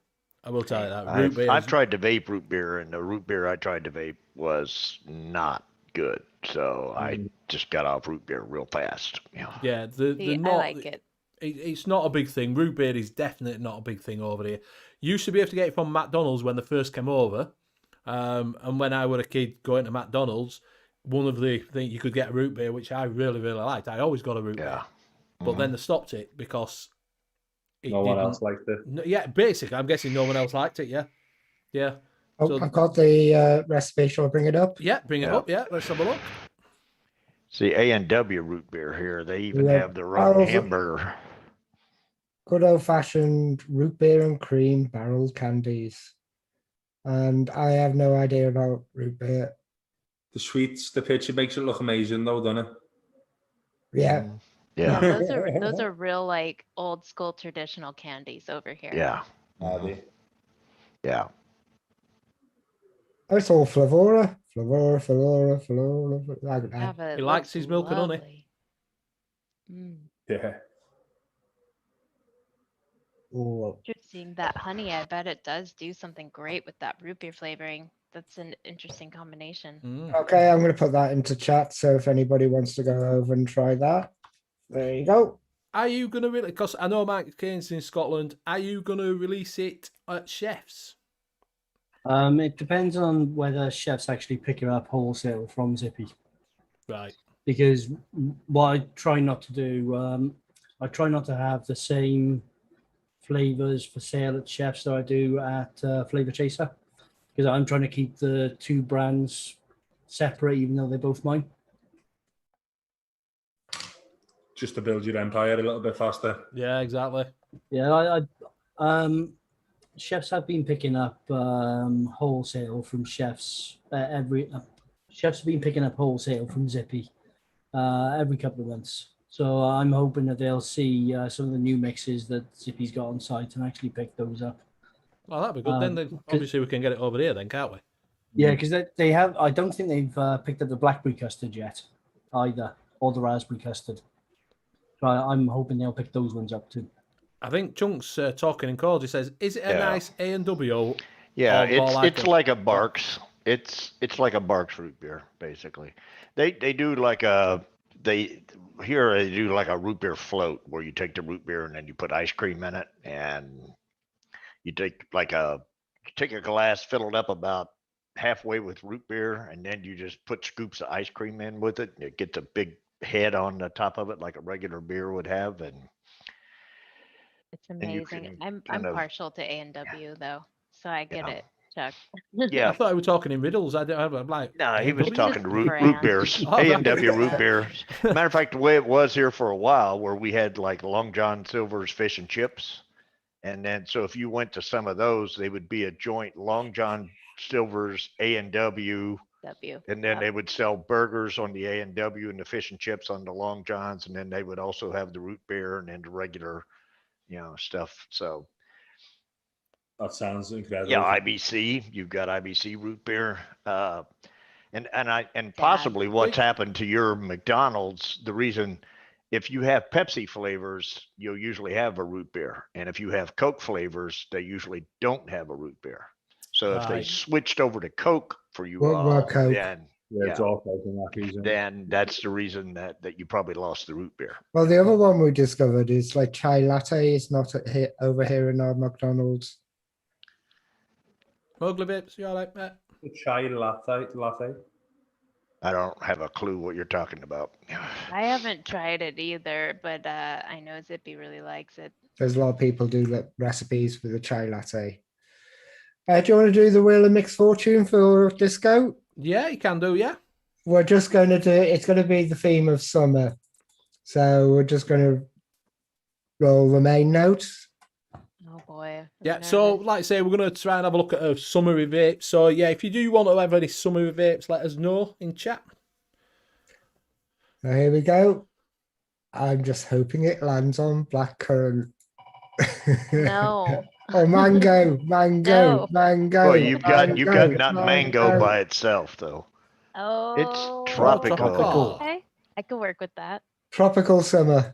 I will tell you that. I've tried to vape root beer, and the root beer I tried to vape was not good. So I just got off root beer real fast. Yeah, I like it. It's not a big thing. Root beer is definitely not a big thing over here. Used to be able to get it from McDonald's when they first came over. And when I was a kid going to McDonald's, one of the things you could get a root beer, which I really, really liked. I always got a root beer. But then they stopped it because no one else liked it. Yeah, basically, I'm guessing no one else liked it, yeah. Yeah. Oh, So- I've got the recipe. Shall I bring it up? Yeah, bring it up, yeah. Let's have a look. See, A&W root beer here, they even Yeah. have the rum Barrels of- hamburger. Good old-fashioned root beer and cream barrel candies. And I have no idea about root beer. The sweets, the picture makes it look amazing though, doesn't it? Yeah. Yeah, Yeah. those are real like old school traditional candies over here. Yeah. Are they? Yeah. Oh, it's all Flavora. Flavora. Yeah, but He it likes looks his milk and honey. lovely. Mm, Yeah. Oh, interesting. That honey, I bet it does do something great with that root beer flavoring. That's an interesting combination. Mm. okay, I'm going to put that into chat. So if anybody wants to go over and try that, there you go. Are you going to really? Because I know Mike Kane's in Scotland. Are you going to release it at Chefs? It depends on whether chefs actually pick it up wholesale from Zippy. Right. Because what I try not to do, I try not to have the same flavors for sale at chefs that I do at Flavor Chaser, because I'm trying to keep the two brands separate, even though they're both mine. Just to build your empire a little bit faster. Yeah, exactly. Yeah, chefs have been picking up wholesale from chefs chefs have been picking up wholesale from Zippy every couple of months. So I'm hoping that they'll see some of the new mixes that Zippy's got on site and actually pick those up. Well, that'd be good. Then obviously we can get it over here, then, can't we? Yeah, because they have. I don't think they've picked up the blackberry custard yet, either, or the raspberry custard. So I'm hoping they'll pick those ones up too. I think Chunk's talking in calls. He says, "Is it a nice A&W?" Yeah, or more it's like a Barks. It's like a Barks root beer, basically. They do like a they do like a root beer float where you take the root beer and then you put ice cream in it, and you take a glass, fill it up about halfway with root beer, and then you just put scoops of ice cream in with it, and it gets a big head on the top of it like a regular beer would have, and It's and you amazing. can I'm kind of partial to A&W though, so I get Yeah. it, Chuck. I yeah. thought we were talking in riddles. I'm like, No, he was A&W? talking to root brand. beers, Oh, right. A&W root beers. Matter of fact, the way it was here for a while, where we had like Long John Silver's fish and chips, and then so if you went to some of those, they would be a joint Long John Silver's A&W, W. and then Yep. they would sell burgers on the A&W and the fish and chips on the Long Johns, and then they would also have the root beer and then the regular, stuff. So That sounds incredible. yeah, IBC, you've got IBC root beer. And possibly what's happened to your McDonald's, the reason, if you have Pepsi flavors, you'll usually have a root beer. And if you have Coke flavors, they usually don't have a root beer. So if they Right. switched over to Coke for you What all, Coke? then Yeah, it's all Coke in that reason. then that's the reason that you probably lost the root beer. Well, the other one we discovered is like chai latte is not here, over here in our McDonald's. Mowgli Vips, you all right, mate? The chai latte. I don't have a clue what you're talking about. I haven't tried it either, but I know Zippy really likes it. There's a lot of people do recipes for the chai latte. Do you want to do the Wheel of Mixed Fortune for Disco? Yeah, you can do, yeah. We're just going to do, it's going to be the theme of summer. So we're just going to roll the main notes. Oh boy. I'm Yeah, so nervous. like I say, we're going to try and have a look at a summery vape. So yeah, if you do want to have any summery vapes, let us know in chat. So here we go. I'm just hoping it lands on blackcurrant. No. Oh, mango. No. Well, you've got not mango by itself though. Oh. It's tropical. tropical. Okay. I could work with that. Tropical summer.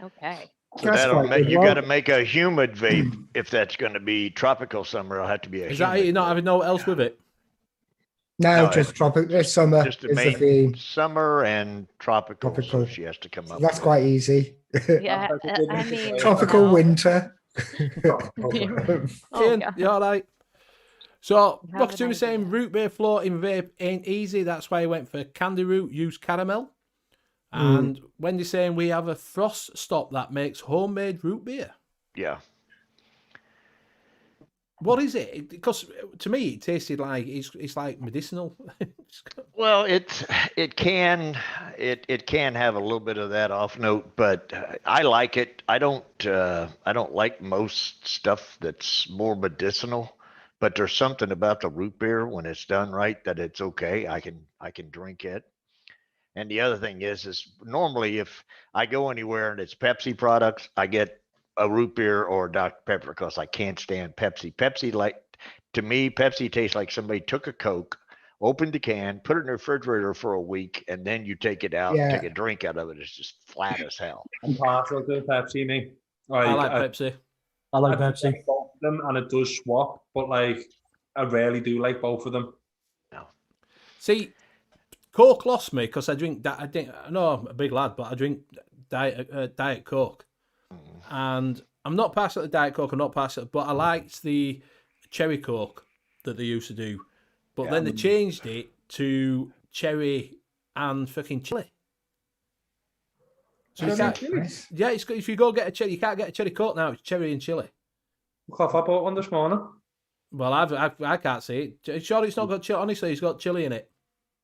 Okay. So That's that'll quite good you one. got to make a humid vape if that's going to be tropical summer. It'll have to be a Is humid that it? You're not vape. having no else with it? No, No, just tropical. This summer Just to is the make theme. summer and tropical. Tropical. So she has to come up. That's with quite easy. Yeah. I mean. Tropical no. winter. Oh, Ian, God. you all right? So, You have Rocket an was saying idea. root beer floating vape ain't easy. That's why he went for candy root, use caramel. And Wendy's saying we have a frost stop that makes homemade root beer. Yeah. What is it? Because to me, it tasted like it's like medicinal. Well, it can have a little bit of that off note, but I like it. I don't like most stuff that's more medicinal, but there's something about the root beer when it's done right that it's okay. I can drink it. And the other thing is normally if I go anywhere and it's Pepsi products, I get a root beer or Dr. Pepper because I can't stand Pepsi. To me, Pepsi tastes like somebody took a Coke, opened the can, put it in the refrigerator for a week, and then you take it out and Yeah. take a drink out of it. It's just flat as hell. I'm partial to Pepsi, me. I like Pepsi. I like I Pepsi. like both of them, and it does swap, but like I really do like both of them. See, Coke lost me because I drink that. I know I'm a big lad, but I drink Diet Coke, and I'm not partial to Diet Coke. I'm not partial, but I liked the cherry Coke that they used to do, but then they changed it to cherry and fucking chili. So you can't, yeah, if you go get a cherry, you can't get a cherry Coke now. It's cherry and chili. Look, I bought one this morning. Well, I can't see it. Sure, it's not got chili. Honestly, it's got chili in it.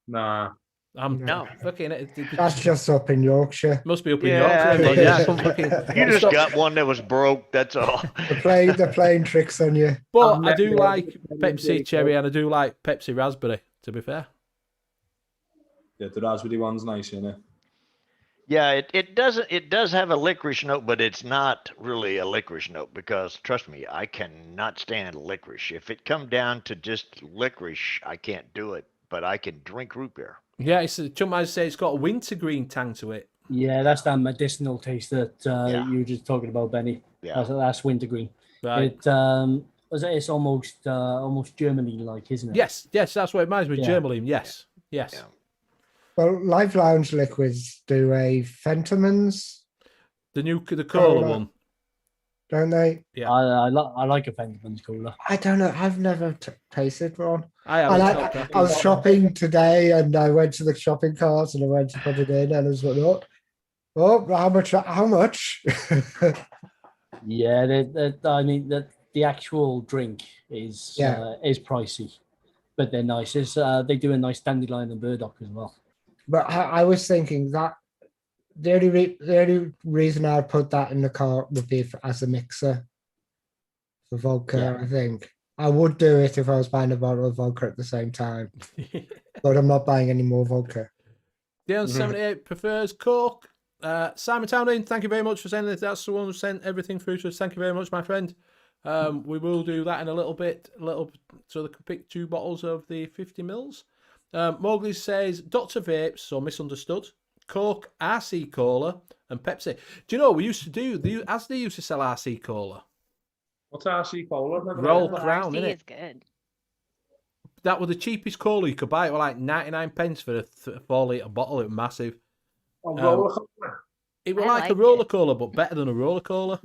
Nah. No. Fucking That's just up in Yorkshire. Must be up in Yeah, Yorkshire. I mean, But yeah, I couldn't fucking. You just got one that was broke. That's all. They're playing tricks on you. But I do like Pepsi cherry and I do like Pepsi raspberry. To be fair. Yeah, the raspberry one's nice, isn't it? Yeah, it does have a licorice note, but it's not really a licorice note because trust me, I cannot stand licorice. If it come down to just licorice, I can't do it, but I can drink root beer. Yeah, Chumpman say it's got a wintergreen tang to it. Yeah, that's that medicinal taste that you were just talking about, Benny. Yeah. That's wintergreen. Right. It's almost Germany like, isn't it? Yes, that's what it reminds me of. Yeah. Germany. Yes. Yeah. Well, Live Lounge Liquids do a Fentimans, The cola Cola. one. don't they? Yeah. I like a Fentimans cola. I don't know. I've never tasted one. I And haven't. I was shopping today, and I went to the shopping cart, and I went to put it in, and I was like, "Oh, how much? How much?" Yeah, I mean the actual drink is pricey, but they're nice. They do a nice dandelion and burdock as well. But I was thinking that the only reason I'd put that in the cart would be as a mixer for vodka. Yeah. I think I would do it if I was buying a bottle of vodka at the same time, but I'm not buying any more vodka. Dion78 prefers Coke. Simon Townend, thank you very much for sending it. That's the one who sent everything through to us. Thank you very much, my friend. We will do that in a little bit, so they can pick 2 bottles of the 50 mils. Mowgli says Dr. Vapes, so misunderstood. Coke, RC Cola, and Pepsi. Do you know we used to do as they used to sell RC Cola? What's RC Cola? Roll Ooh, Crown, RC innit? is good. That was the cheapest cola you could buy. It was like 99 pence for a 4-litre bottle. It was massive. Roller Cola. It was I like a like roller it. cola, but better than a roller cola.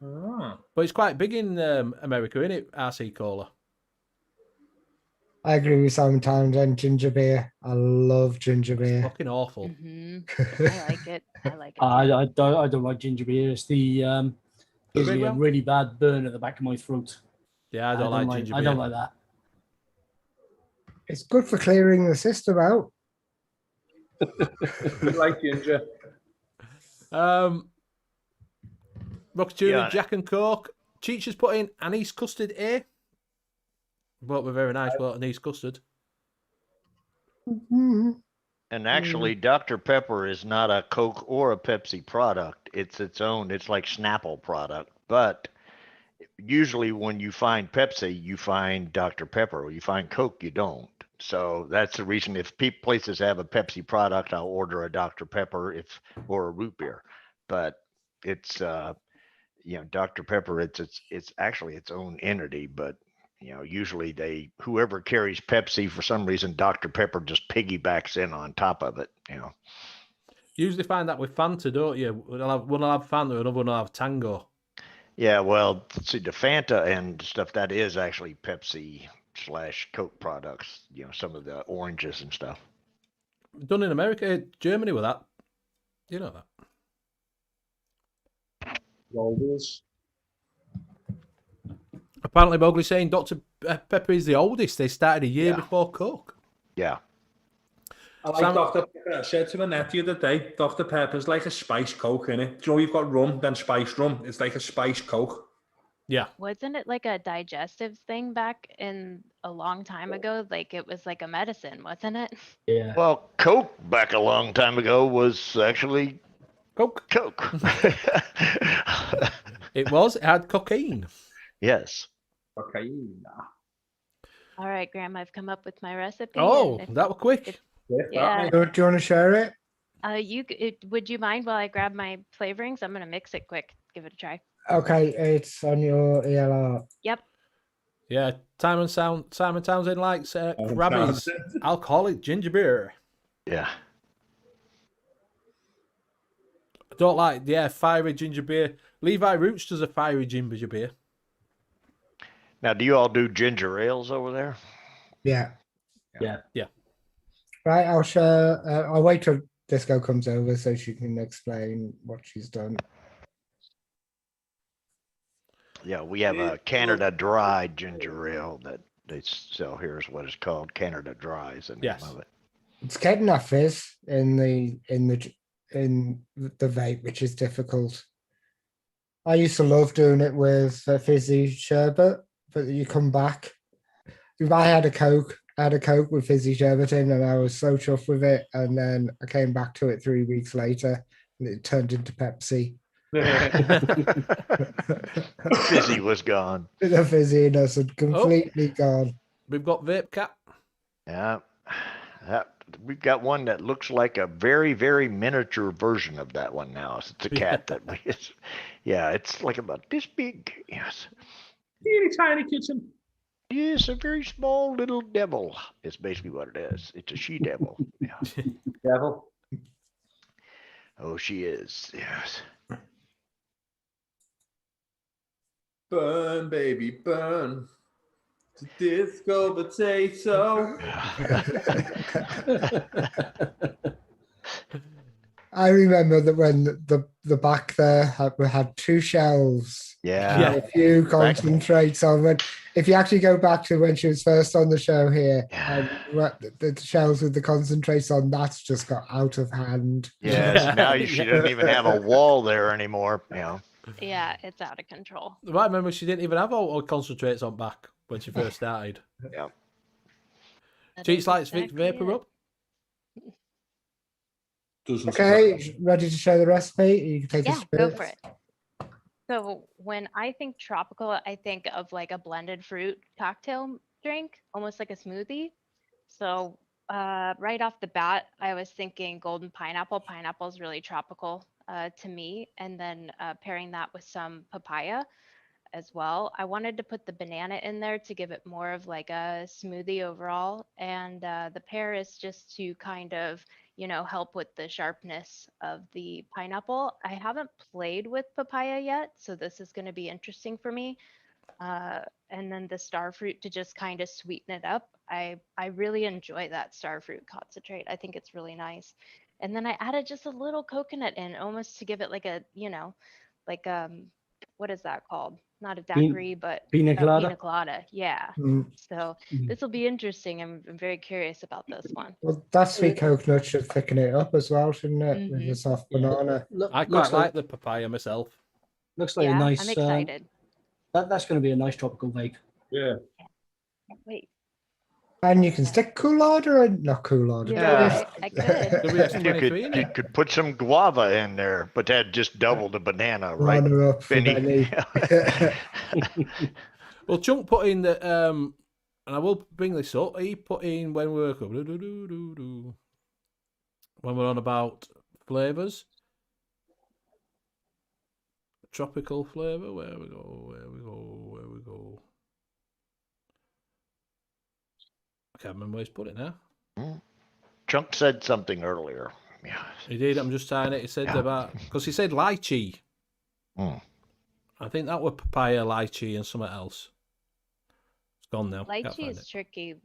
Ah. But it's quite big in America, isn't it? RC Cola. I agree with Simon Townsend. Ginger beer. I love ginger beer. Fucking awful. Hmm I like it. I like it. I don't like ginger beer. It's gives Big me a one? really bad burn at the back of my throat. Yeah, I don't like ginger beer. I don't like that. It's good for clearing the system out. You like ginger. Rockatuna, Yeah. Jack and Coke. Cheech has put in anise custard A. But we're very nice, but anise custard. Mhm. And actually, Dr. Pepper is not a Coke or a Pepsi product. It's its own. It's like Snapple product. But usually when you find Pepsi, you find Dr. Pepper. Or you find Coke, you don't. So that's the reason if places have a Pepsi product, I'll order a Dr. Pepper or a root beer. But it's Dr. Pepper, it's actually its own entity, but usually whoever carries Pepsi, for some reason, Dr. Pepper just piggybacks in on top of it, Usually find that with Fanta, don't you? One will have Fanta, another one will have Tango. Yeah, well, see, the Fanta and stuff, that is actually Pepsi/Coke products, some of the oranges and stuff. Done in America, Germany with that. You know that. Rollers. Apparently, Mowgli's saying Dr. Pepper is the oldest. They started a year before Coke. Yeah. I like Dr. Pepper. I said to my nephew the other day, Dr. Pepper's like a spiced Coke, innit? Do you know you've got rum, then spiced rum? It's like a spiced Coke. Yeah. Wasn't it like a digestive thing back in a long time ago? Like it was like a medicine, wasn't it? Yeah. Well, Coke back a long time ago was actually Coke. Coke. It was. It had cocaine. Yes. Okay. All right, Graham, I've come up with my recipe. Oh, and if- that was quick. yeah. Do you want to share it? Would you mind while I grab my flavorings? I'm gonna mix it quick. Give it a try. Okay, it's on your ELR. Yep. Yeah, Simon Townsend likes Simon Krabby's Townsend. alcoholic ginger beer. Yeah. I don't like, fiery ginger beer. Levi Roots does a fiery ginger beer. Now, do you all do ginger ales over there? Yeah. Yeah. Right, I'll share. I'll wait till Disco comes over so she can explain what she's done. Yeah, we have a Canada Dry ginger ale that they sell here is what it's called. Canada Dry is the name Yes. of it. It's getting that fizz in the vape, which is difficult. I used to love doing it with fizzy sherbet, but you come back. I had a Coke with fizzy sherbet in, and I was so chuffed with it. And then I came back to it 3 weeks later, and it turned into Pepsi. Fizzy was gone. The fizziness had completely gone. We've got Vape Cat. Yeah. We've got one that looks like a very, very miniature version of that one now. It's a cat that it's like about this big. Yes. Teeny tiny kitchen. Yes, a very small little devil. It's basically what it is. It's a she devil. Yeah. Devil. Oh, she is. Yes. Burn, baby, burn. To disco potato. I remember that when the back there had 2 shelves. Yeah. A few concentrates on it. If you actually go back to when she was first on the show here, the shelves with the concentrates on, that's just got out of hand. Yes. Now she doesn't even have a wall there anymore. Yeah. Yeah, it's out of control. I remember she didn't even have all concentrates on back when she first started. Yeah. That Cheats is likes exactly Vapor it. Up. Doesn't Okay, ready to show the recipe? You can take Yeah, a go spit. for it. So when I think tropical, I think of like a blended fruit cocktail drink, almost like a smoothie. So right off the bat, I was thinking golden pineapple. Pineapple is really tropical to me. And then pairing that with some papaya as well. I wanted to put the banana in there to give it more of like a smoothie overall. And the pear is just to kind of, help with the sharpness of the pineapple. I haven't played with papaya yet, so this is going to be interesting for me. And then the star fruit to just kind of sweeten it up. I really enjoy that star fruit concentrate. I think it's really nice. And then I added just a little coconut in, almost to give it like a, like what is that called? Not a daiquiri, but pina colada? Pina colada. Yeah. Mm. So this will be interesting. I'm very curious about this one. Well, that sweet coconut should thicken it up as well, shouldn't it? With the soft banana. I quite like the papaya myself. Looks like Yeah, a nice. I'm excited. That's going to be a nice tropical vape. Yeah. Wait. And you can stick Coolorder in, not Coolorder. Yeah. I could. You could put some guava in there, but that just double the banana, right? Runner up for Benny? Benny. Well, Chunk put in the and I will bring this up. He put in when we're on about flavors, tropical flavor. Where we go. I can't remember where he's put it now. Chunk said something earlier. Yeah. He did. I'm just trying it. He said about because he said lychee. I think that were papaya, lychee, and something else. It's gone now. Lychee is tricky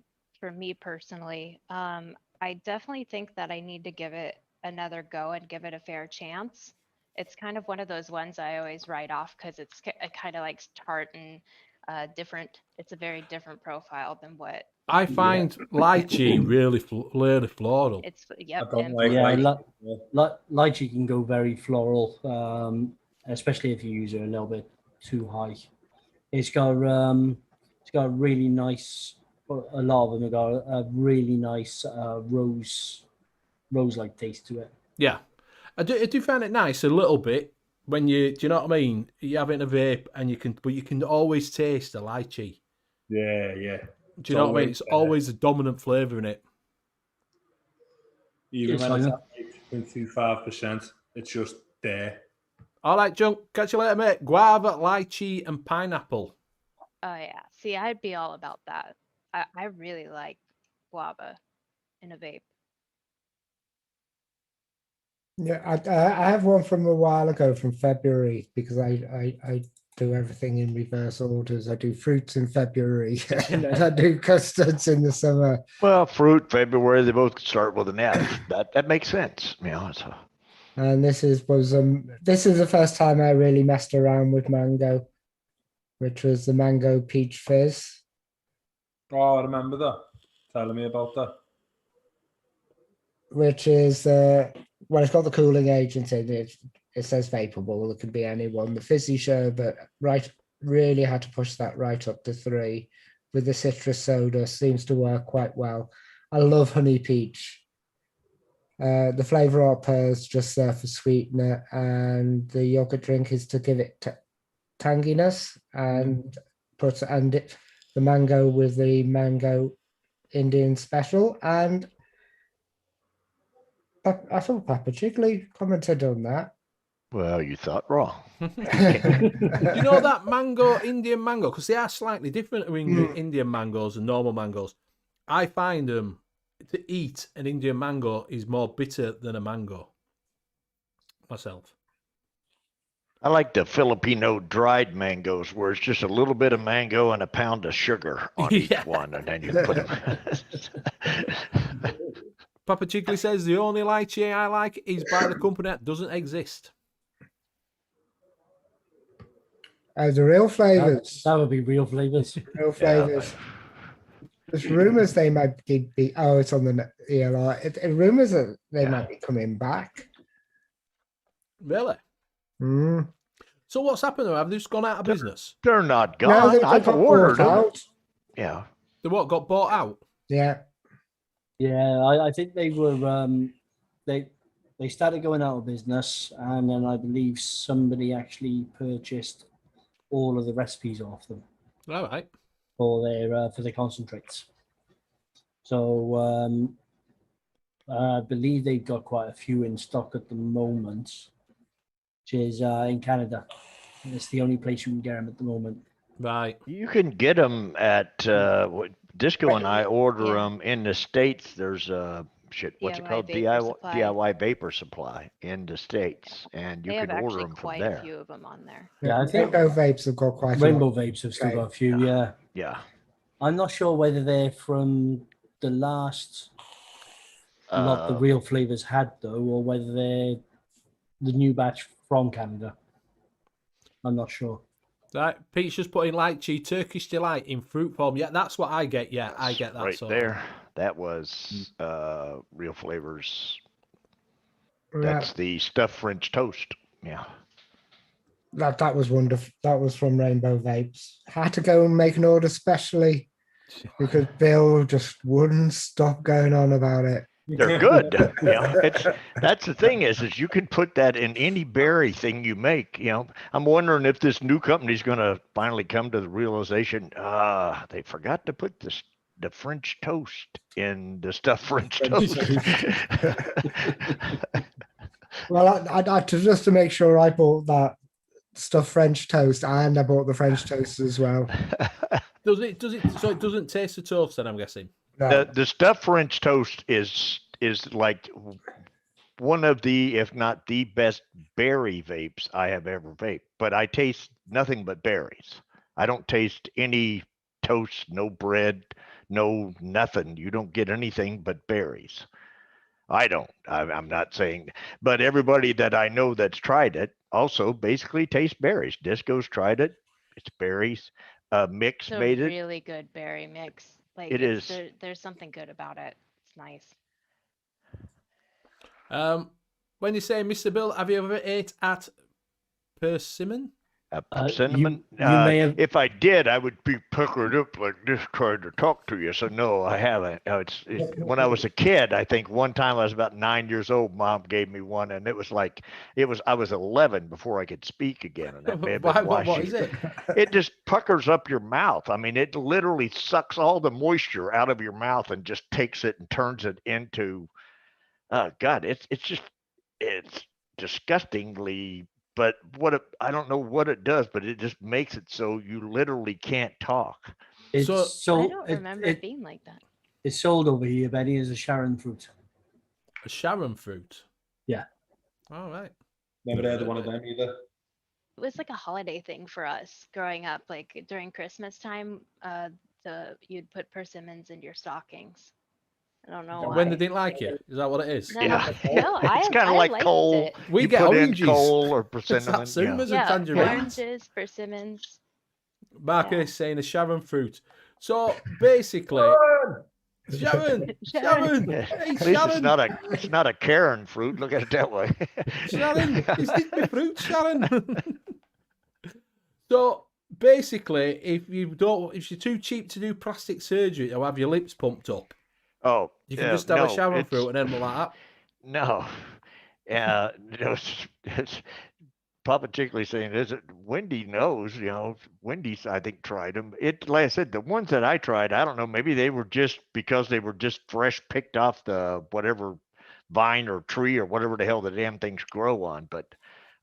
for me personally. I definitely think that I need to give it another go and give it a fair chance. It's kind of one of those ones I always write off because it's kind of like tart and different. It's a very different profile than what I find lychee really floral. it's. Yep. I don't and like Lychee can go very floral, especially if you use it a little bit too high. It's got a really nice. A lot of them have got a really nice rose-like taste to it. Yeah, I do find it nice a little bit when do you know what I mean? You're having a vape and you can always taste the lychee. Yeah, yeah. Do you know what I mean? It's always a dominant flavour in it. Even Yes, when it's I at 8.25%, it's just there. All right, Junk. Catch you later, mate. Guava, lychee, and pineapple. Oh yeah. See, I'd be all about that. I really like guava in a vape. Yeah, I have one from a while ago from February because I do everything in reverse orders. I do fruits in February and then I do custards in the summer. Well, fruit, February, they both start with an F. That makes sense. You know, so. And this is the first time I really messed around with mango, which was the mango peach fizz. Oh, I remember that. Telling me about that. Which is well, it's got the cooling agent in it. It says vapeable. It could be anyone. The fizzy sherbet, really had to push that right up to 3. With the citrus soda, seems to work quite well. I love honey peach. The flavor au pair is just there for sweetener, and the yogurt drink is to give it tanginess, and the mango with the mango Indian special. And I thought Papa Chigley commented on that. Well, you thought wrong. You know that mango, Indian mango, because they are slightly different between Indian mangoes and normal mangoes. I find to eat an Indian mango is more bitter than a mango myself. I like the Filipino dried mangoes where it's just a little bit of mango and a pound of sugar on each one, and then you put them. Papa Chigley says the only lychee I like is by the company that doesn't exist. The real flavors. That would be real flavors. Real flavors. There's rumors they might be. Oh, it's on the ELR. Rumors that they might be coming back. Really? Mm. So what's happened? Have they just gone out of business? They're not No, gone. they I've got ordered bought them. out. Yeah. They what got bought out? Yeah. Yeah, I think they were they started going out of business, and then I believe somebody actually purchased all of the recipes off them All right. for their concentrates. So I believe they've got quite a few in stock at the moment, which is in Canada. It's the only place you can get them at the moment. Right. You can get them at Disco and I order them in the States. There's what's it called? DIY Vapor Supply in the States, and you can order them from there. Quite a few of them on there. Yeah, I think Rainbow Vapes have got quite Rainbow a lot. Vapes have still got a few. Yeah. Yeah. I'm not sure whether they're from the last lot the real flavors had though, or whether they're the new batch from Canada. I'm not sure. Right, Pete's just putting lychee Turkish delight in fruit form. Yeah, that's what I get. Yeah, I get that. Right sort there. That was real flavors. Yeah. That's the stuffed French toast. Yeah. That was wonderful. That was from Rainbow Vapes. Had to go and make an order specially because Bill just wouldn't stop going on about it. They're good. You know, that's the thing is you can put that in any berry thing you make. You know, I'm wondering if this new company's going to finally come to the realization, they forgot to put the French toast in the stuffed French toast. Well, I just to make sure I bought that stuffed French toast and I bought the French toast as well. Does it? So it doesn't taste the toast, then I'm guessing. No. The stuffed French toast is like one of the, if not the best berry vapes I have ever vaped. But I taste nothing but berries. I don't taste any toast, no bread, no nothing. You don't get anything but berries. I don't. I'm not saying, but everybody that I know that's tried it also basically tastes berries. Disco's tried it. It's berries. Mix It's a made it. really good berry mix. Like It is. There's something good about it. It's nice. When you say Mr. Bill, have you ever ate at Persimmon? Cinnamon. you may have. If I did, I would be puckered up like this trying to talk to you. So no, I haven't. When I was a kid, I think one time I was about 9 years old, Mom gave me one, and it was I was 11 before I could speak again, and that may have been why what is it? It just puckers up your mouth. I mean, it literally sucks all the moisture out of your mouth and just takes it and turns it into. Oh God, it's disgustingly. But I don't know what it does, but it just makes it so you literally can't talk. It's So- sold, I don't remember it being like that. It's sold over here, Benny, as a Sharon fruit. A Sharon fruit. Yeah. All right. Never heard of one of them either. It was like a holiday thing for us growing up. Like during Christmas time, you'd put persimmons in your stockings. I don't know why. When they didn't like you, is that what it is? No, Yeah. no, It's kind I of like liked coal. it. We You get put in oranges. coal or It's persimmon. that same Yeah. as a Yeah, tangerine. oranges, persimmons. Marcus Yeah. is saying a Sharon fruit. So basically, Sharon, Sharon. hey At least Sharon, it's not a Karen fruit. Look at it that way. Sharon, is this my fruit, Sharon? So basically, if you're too cheap to do plastic surgery or have your lips pumped up, Oh, you can yeah, just have no, a Sharon it's- fruit and then like that. No. Yeah, it's Papa Chickley saying, is it Wendy knows, Wendy's, I think, tried them. Like I said, the ones that I tried, I don't know, maybe they were just because they were just fresh picked off the whatever vine or tree or whatever the hell the damn things grow on. But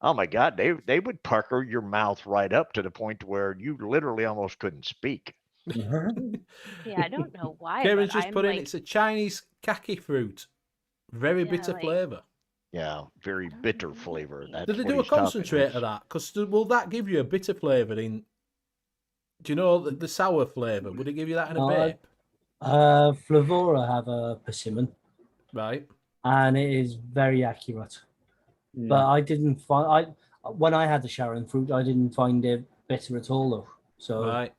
oh my God, they would pucker your mouth right up to the point where you literally almost couldn't speak. Yeah, I don't know why. Karen's but just I'm put in like, it's a Chinese kaki fruit, very Yeah, bitter like- flavour. Yeah, very don't bitter know. flavor. That's Did they what do a he's talking concentrate about. of that? Because will that give you a bitter flavour in? Do you know the sour flavour? Would it give you that in a No, vape? Flavora have a persimmon, Right. and it is very accurate. But I didn't find when I had the Sharon fruit, I didn't find it bitter at all, though. So Right.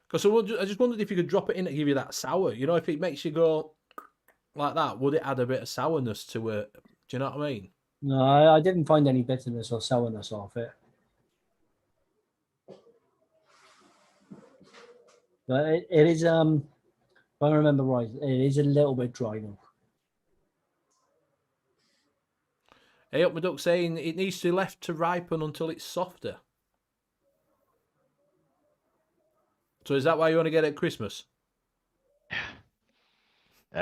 Because I just wondered if you could drop it in to give you that sour. You know, if it makes you go like that, would it add a bit of sourness to it? Do you know what I mean? no, I didn't find any bitterness or sourness off it. But it is if I remember right, it is a little bit dry though. Hey, up my duck saying it needs to be left to ripen until it's softer. So is that why you want to get it at Christmas? We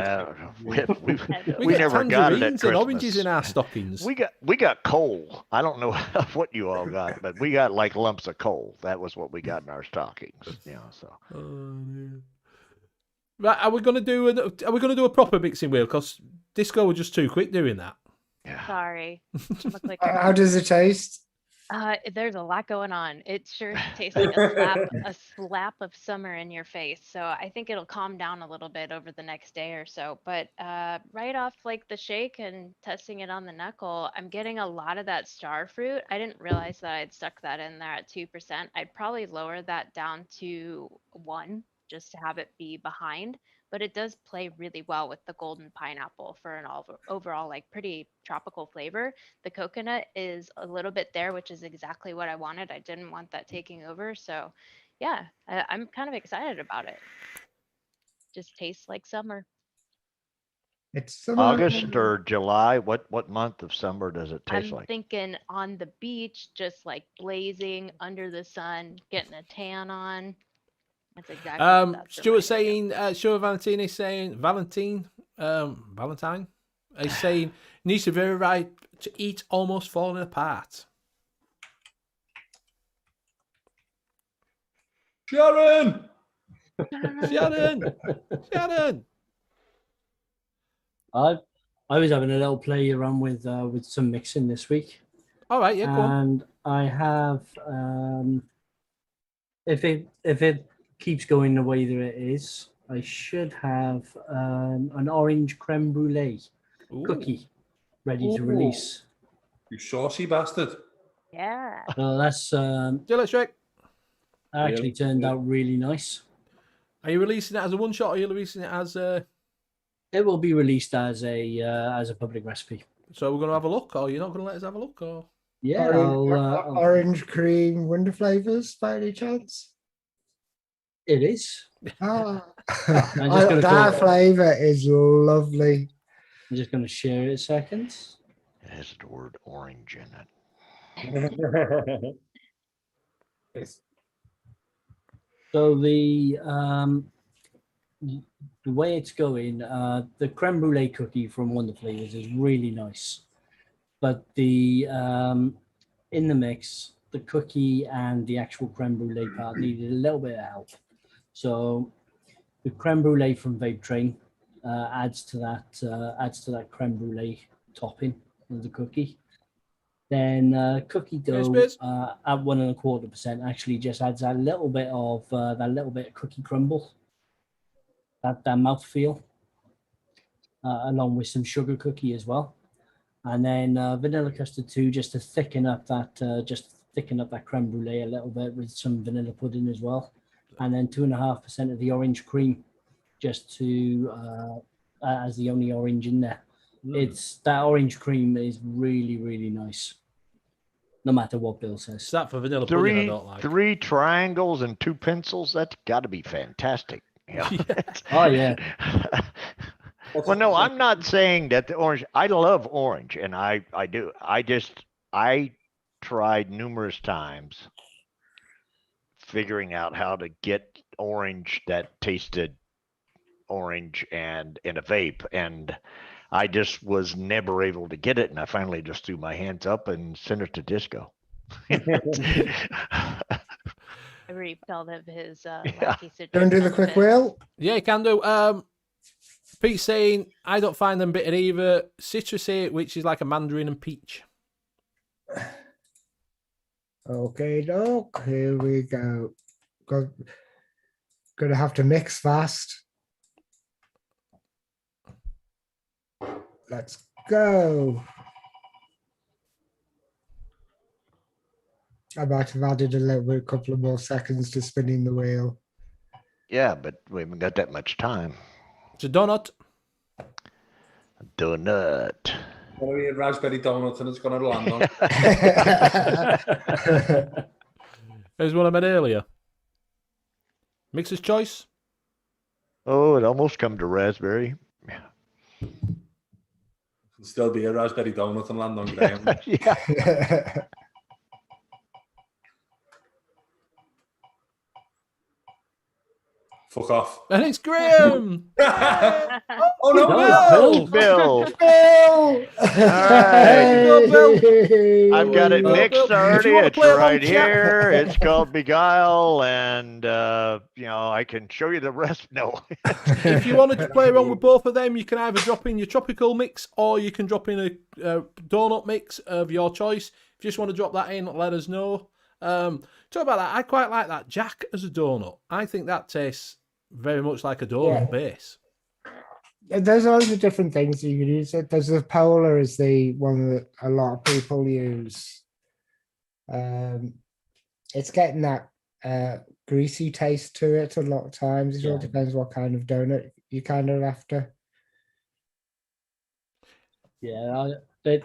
We get never got it at tangerines and oranges Christmas. in our stockings. We got coal. I don't know what you all got, but we got like lumps of coal. That was what we got in our stockings. So Right, are we gonna do a proper mixing wheel? Because Disco was just too quick doing that. yeah. sorry. Look like How does it taste? there's a lot going on. It sure tastes like a slap of summer in your face. So I think it'll calm down a little bit over the next day or so. But right off like the shake and testing it on the knuckle, I'm getting a lot of that star fruit. I didn't realize that I'd stuck that in there at 2%. I'd probably lower that down to 1 just to have it be behind. But it does play really well with the golden pineapple for an overall like pretty tropical flavor. The coconut is a little bit there, which is exactly what I wanted. I didn't want that taking over. So yeah, I'm kind of excited about it. Just tastes like summer. It's summer. August or July? What month of summer does it taste I'm like? thinking on the beach, just like blazing under the sun, getting a tan on. That's exactly what that's Stuart's reminding me of. saying, Stuart Valentine is saying, Valentine is saying, needs to be very ripe to eat almost falling apart. Sharon! Shannon! I was having a little play around with some mixing this week, All right, yeah, go on. and I have if it keeps going the way that it is, I should have an orange crème brulee Ooh. cookie ready to Ooh. release. You saucy bastard. Yeah. So that's See you later, Shrek. actually turned out really nice. Are you releasing it as a one shot or are you releasing it as a... It will be released as a public recipe. So we're going to have a look or you're not going to let us have a look or... Yeah, orange cream wonder flavors by any chance? it is. Ah, I'm just gonna that go- flavor is lovely. I'm just going to share it a second. It has the word orange in it. So the way it's going, the creme brulee cookie from Wonder Flavors is really nice, but the in the mix, the cookie and the actual creme brulee part needed a little bit of help. So the creme brulee from Vape Train adds to that creme brulee topping of the cookie. Then cookie dough Biz. at 1.25% actually just adds that little bit of cookie crumble, that mouthfeel, along with some sugar cookie as well, and then vanilla custard too, just to thicken up that creme brulee a little bit with some vanilla pudding as well, and then 2.5% of the orange cream, just to as the only orange in there. It's that orange cream is really, really nice, no matter what Bill says. It's that for vanilla pudding I don't like. Three triangles and 2 pencils. That's got to be fantastic. Yeah. Oh yeah. Well, no, I'm not saying that the orange. I love orange, and I do. I tried numerous times figuring out how to get orange that tasted orange and in a vape, and I just was never able to get it, and I finally just threw my hands up and sent it to Disco. I reaped all of his wacky Don't do the quick wheel. Yeah, you can do. Pete's saying, I don't find them bitter either. Citrusy, which is like a mandarin and peach. Okay, doke. Here we go. Gonna have to mix fast. Let's go. I might have added a couple of more seconds to spinning the wheel. Yeah, but we haven't got that much time. It's a donut. Donut. Gonna be a raspberry donut and it's gonna land on. Here's one I made earlier. Mixer's choice. Oh, it almost come to raspberry. Yeah. It'll still be a raspberry donut and land on Graham. Yeah. Fuck off. And it's Graham. Oh no, Bill. Bill. Bill! Bill. I've got it Bill, mixed Bill, already. if you wanna It's play along, right chat. here. It's called Beguile, and I can show you the rest. No. If you wanted to play around with both of them, you can either drop in your tropical mix or you can drop in a donut mix of your choice. If you just want to drop that in, let us know. Talk about that. I quite like that Jack as a donut. I think that tastes very much like a donut base. There's all the different things you can use. There's the Polar is the one that a lot of people use. It's getting that greasy taste to it a lot of times. It all depends what kind of donut you kind of after. Yeah, a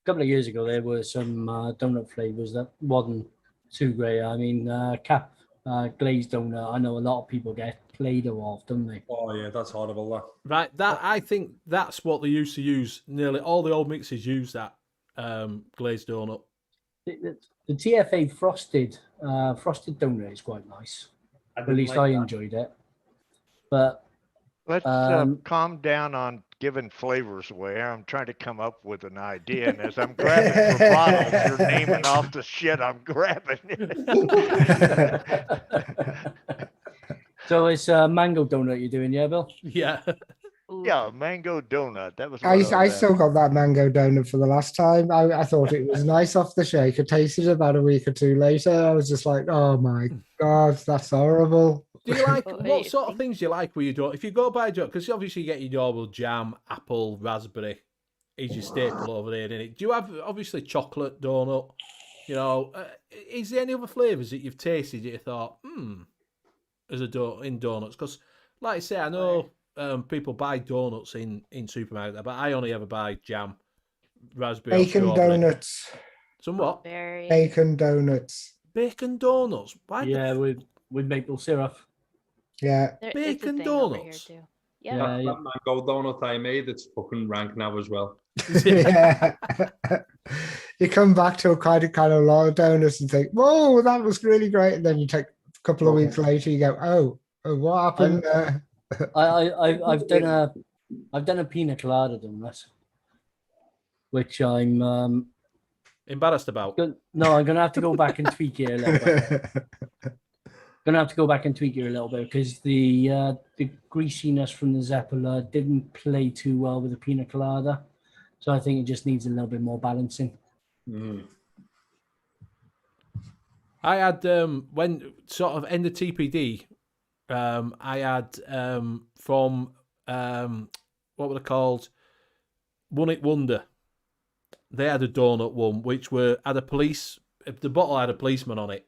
couple of years ago there were some donut flavors that wasn't too great. I mean, glazed donut. I know a lot of people get Play-Doh off, don't they? Oh yeah, that's horrible. That. Right, that I think that's what they used to use. Nearly all the old mixes use that glazed donut. The TFA frosted donut is quite nice. At least I enjoyed it. But Let's calm down on giving flavors away. I'm trying to come up with an idea, and as I'm grabbing for bottles, you're naming off the shit I'm grabbing. So it's a mango donut you're doing, yeah, Bill? Yeah. Yeah, mango donut. That was. I still got that mango donut for the last time. I thought it was nice off the shake. I tasted it about a week or two later. I was just like, oh my God, that's horrible. Do you like what sort of things do you like with your donut? If you go by donut, because obviously you get your normal jam, apple, raspberry is your staple over there, isn't it? Do you have obviously chocolate donut? You know, is there any other flavours that you've tasted that you thought, as a donut in donuts? Because, like I say, I know people buy donuts in supermarkets, but I only ever buy jam, raspberry or Bacon strawberry. donuts. Some what? Berry. Bacon donuts. Bacon donuts. Why? Yeah, with maple syrup. Yeah. It's a Bacon thing over here donuts? too. Yeah, Yeah. yeah. That mango donut I made, it's fucking rank now as well. Yeah. You come back to a kind of lot of donuts and think, whoa, that was really great. And then you take a couple of weeks later, you go, oh what happened there? I've done a pina colada donut, which I'm Embarrassed about. no, I'm gonna have to go back and tweak it a little bit. Gonna have to go back and tweak it a little bit because the greasiness from the Zeppela didn't play too well with the pina colada, so I think it just needs a little bit more balancing. I had when sort of end of TPD, I had from what were they called? One It Wonder. They had a donut one which had a police. The bottle had a policeman on it.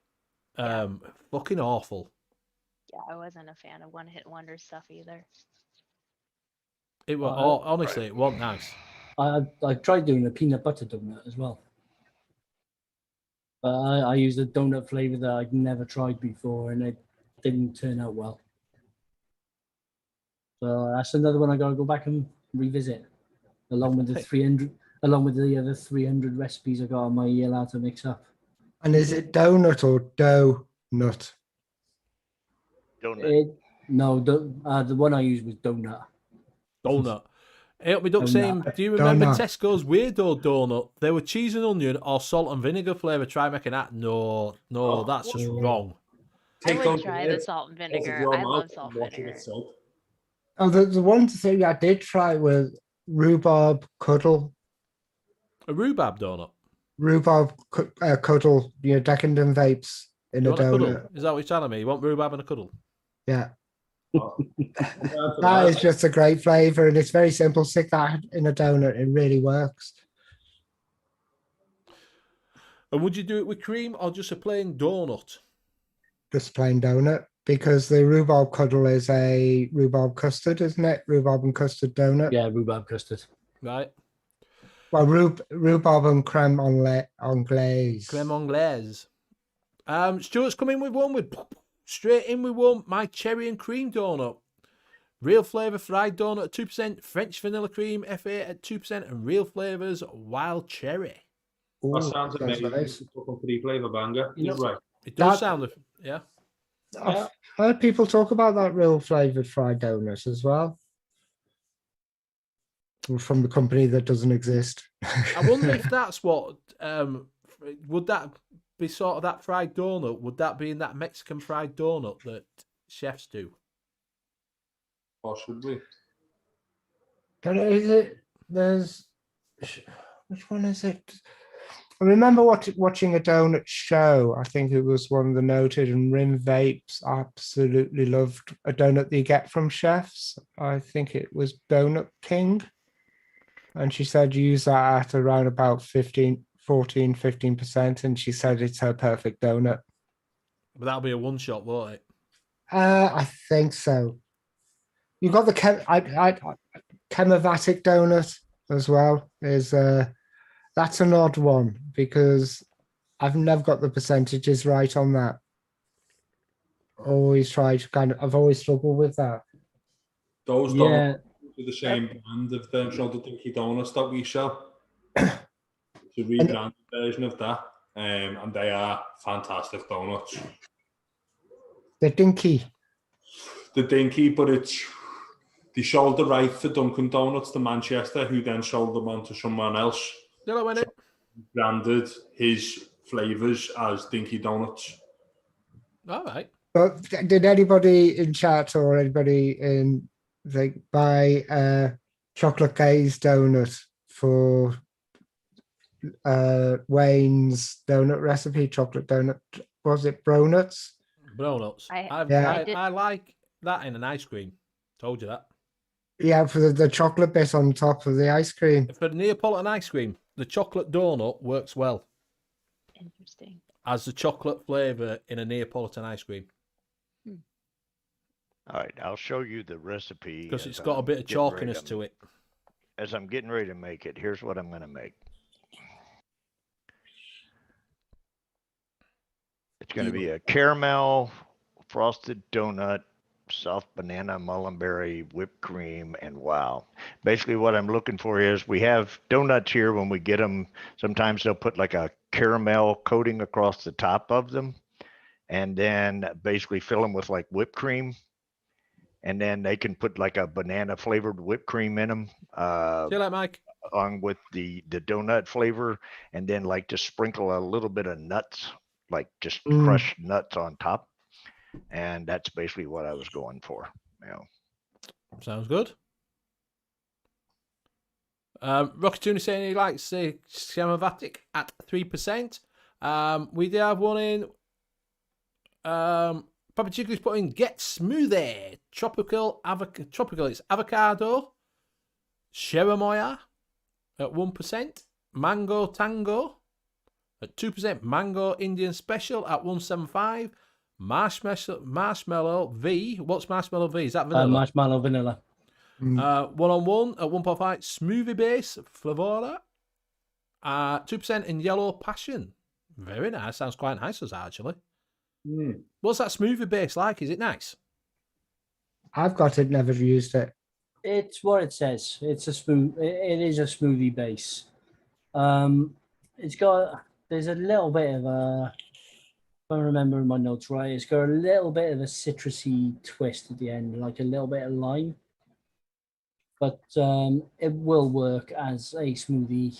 Fucking awful. Yeah, I wasn't a fan of one hit wonder stuff either. It was honestly, it wasn't nice. I tried doing a peanut butter donut as well, but I used a donut flavor that I'd never tried before, and it didn't turn out well. So that's another one I gotta go back and revisit, along with the 300, along with the other 300 recipes I got on my how to mix up. And is it donut or dough nut? Donut. No, the one I used was donut. Donut. Hey, me duck saying, do you remember Tesco's Weirdo donut? They were cheese and onion or salt and vinegar flavour. Try making that. No, that's just wrong. I would try the salt and vinegar. I love salt and vinegar. Oh, the one thing I did try was rhubarb cuddle. A rhubarb donut. Rhubarb cuddle, decadent vapes in a donut. Is that what you're telling me? You want rhubarb and a cuddle? Yeah. That is just a great flavour, and it's very simple. Stick that in a donut, it really works. And would you do it with cream or just a plain donut? Just plain donut, because the rhubarb cuddle is a rhubarb custard, isn't it? Rhubarb and custard donut. Yeah, rhubarb custard. Right. Well, rhubarb and crème anglaise. Crème anglaise. Stuart's come in with one straight in with one. My cherry and cream donut. Real flavour fried donut at 2%, French vanilla cream F8 at 2%, and real flavours wild cherry. That sounds amazing. Nice. Fucking 3-flavour banger. You're right. It does sound, yeah. I've heard people talk about that real flavoured fried donut as well. From the company that doesn't exist. I wonder if that's what, would that be sort of that fried donut? Would that be in that Mexican fried donut that chefs do? Possibly. But is it, which one is it? I remember watching a donut show. I think it was one of the noted, and Rim Vapes absolutely loved a donut they get from chefs. I think it was Donut King. And she said use that at around about 15%, and she said it's her perfect donut. But that'll be a one shot, won't it? I think so. You got the Chemovatic donut as well. That's an odd one because I've never got the percentages right on that. Always tried to I've always struggled with that. Those donuts are the same brand of the Dinky Donuts that we sell. It's a rebranded version of that, and they are fantastic donuts. The Dinky, but they sold the right for Dunkin' Donuts to Manchester, who then sold them on to someone else. Branded his flavours as Dinky Donuts. All right. But did anybody in chat or anybody in buy a chocolate glaze donut for Wayne's donut recipe? Chocolate donut, was it Bronuts? Bronuts. I like that in an ice cream. Told you that. Yeah, for the chocolate bit on top of the ice cream. For Neapolitan ice cream, the chocolate donut works well. Interesting. As the chocolate flavour in a Neapolitan ice cream. All right, I'll show you the recipe. Because it's got a bit of chalkiness to it. as I'm getting ready to make it, here's what I'm going to make. It's going to be a caramel frosted donut, soft banana mullenberry whipped cream, and wow. Basically what I'm looking for is we have donuts here when we get them. Sometimes they'll put like a caramel coating across the top of them and then basically fill them with like whipped cream. And then they can put like a banana flavored whipped cream in them. See you later, Mike. Along with the donut flavor, and then like to sprinkle a little bit of nuts, like just crushed nuts on top. And that's basically what I was going for. Sounds good. Rocky Tuna saying he likes the Siamavatic at 3%. We did have one in. Papa Chico's putting Get Smoothie. Tropical, it's avocado. Cherimoya at 1%. Mango Tango at 2%. Mango Indian Special at 175. Marshmallow V. What's Marshmallow V? Is that vanilla? Marshmallow vanilla. 1-on-1 at 1.5. Smoothie Base Flavora. 2% in Yellow Passion. Very nice. Sounds quite nice, does that, actually. What's that smoothie base like? Is it nice? I've got it, never used it. It's what it says. It's a smooth. It is a smoothie base. It's got. There's a little bit of a. If I remember my notes right, it's got a little bit of a citrusy twist at the end, like a little bit of lime. But it will work as a smoothie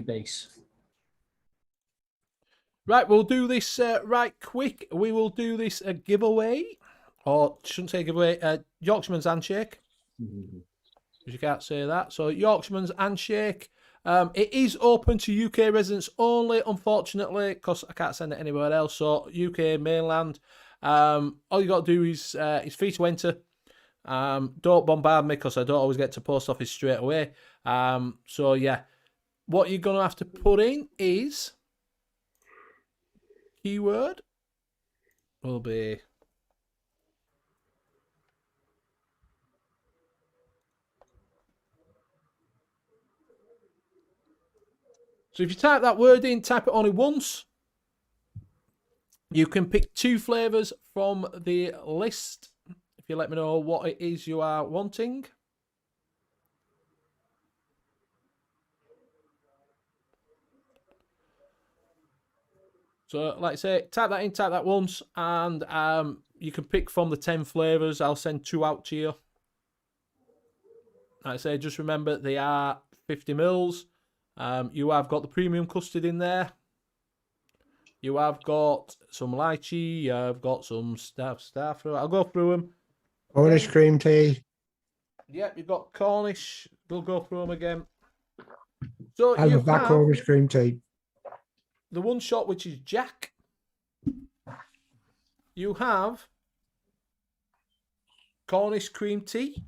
base. Right, we'll do this right quick. We will do this giveaway, or shouldn't say giveaway. Yorkshireman's handshake. You can't say that. So Yorkshireman's handshake. It is open to UK residents only, unfortunately, because I can't send it anywhere else. So UK mainland. All you got to do is it's free to enter. Don't bombard me because I don't always get to post office straight away. So yeah, what you're gonna have to put in is keyword will be so if you type that word in, type it only once. You can pick 2 flavours from the list. If you let me know what it is you are wanting. So, like I say, type that in, type that once, and you can pick from the 10 flavours. I'll send 2 out to you. Like I say, just remember they are 50 mils. You have got the premium custard in there. You have got some lychee. You have got some stuff. I'll go through them. Cornish cream tea. Yep, you've got Cornish. We'll go through them again. So I love that Cornish cream tea. The one shot, which is Jack. You have Cornish cream tea.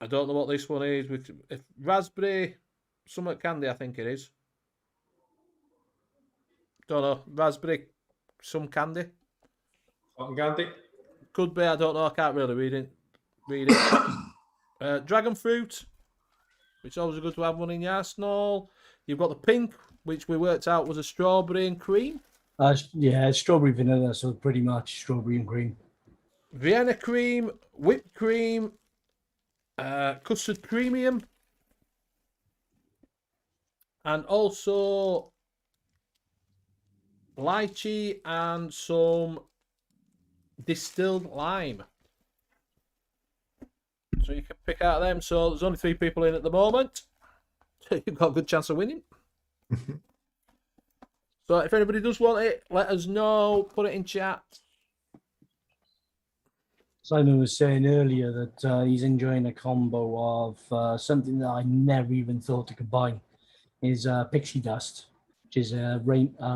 I don't know what this one is. With raspberry, somewhat candy, I think it is. Don't know. Raspberry, some candy. Cotton candy. Could be. I don't know. I can't really read it. Dragon fruit, which is always good to have one in your arsenal. You've got the pink, which we worked out was a strawberry and cream. Yeah, strawberry vanilla, so pretty much strawberry and cream. Vienna cream, whipped cream, custard premium, and also lychee and some distilled lime. So you can pick out them. So there's only 3 people in at the moment. You've got a good chance of winning. So if anybody does want it, let us know. Put it in chat. Simon was saying earlier that he's enjoying a combo of something that I never even thought to combine. Is pixie dust, which is a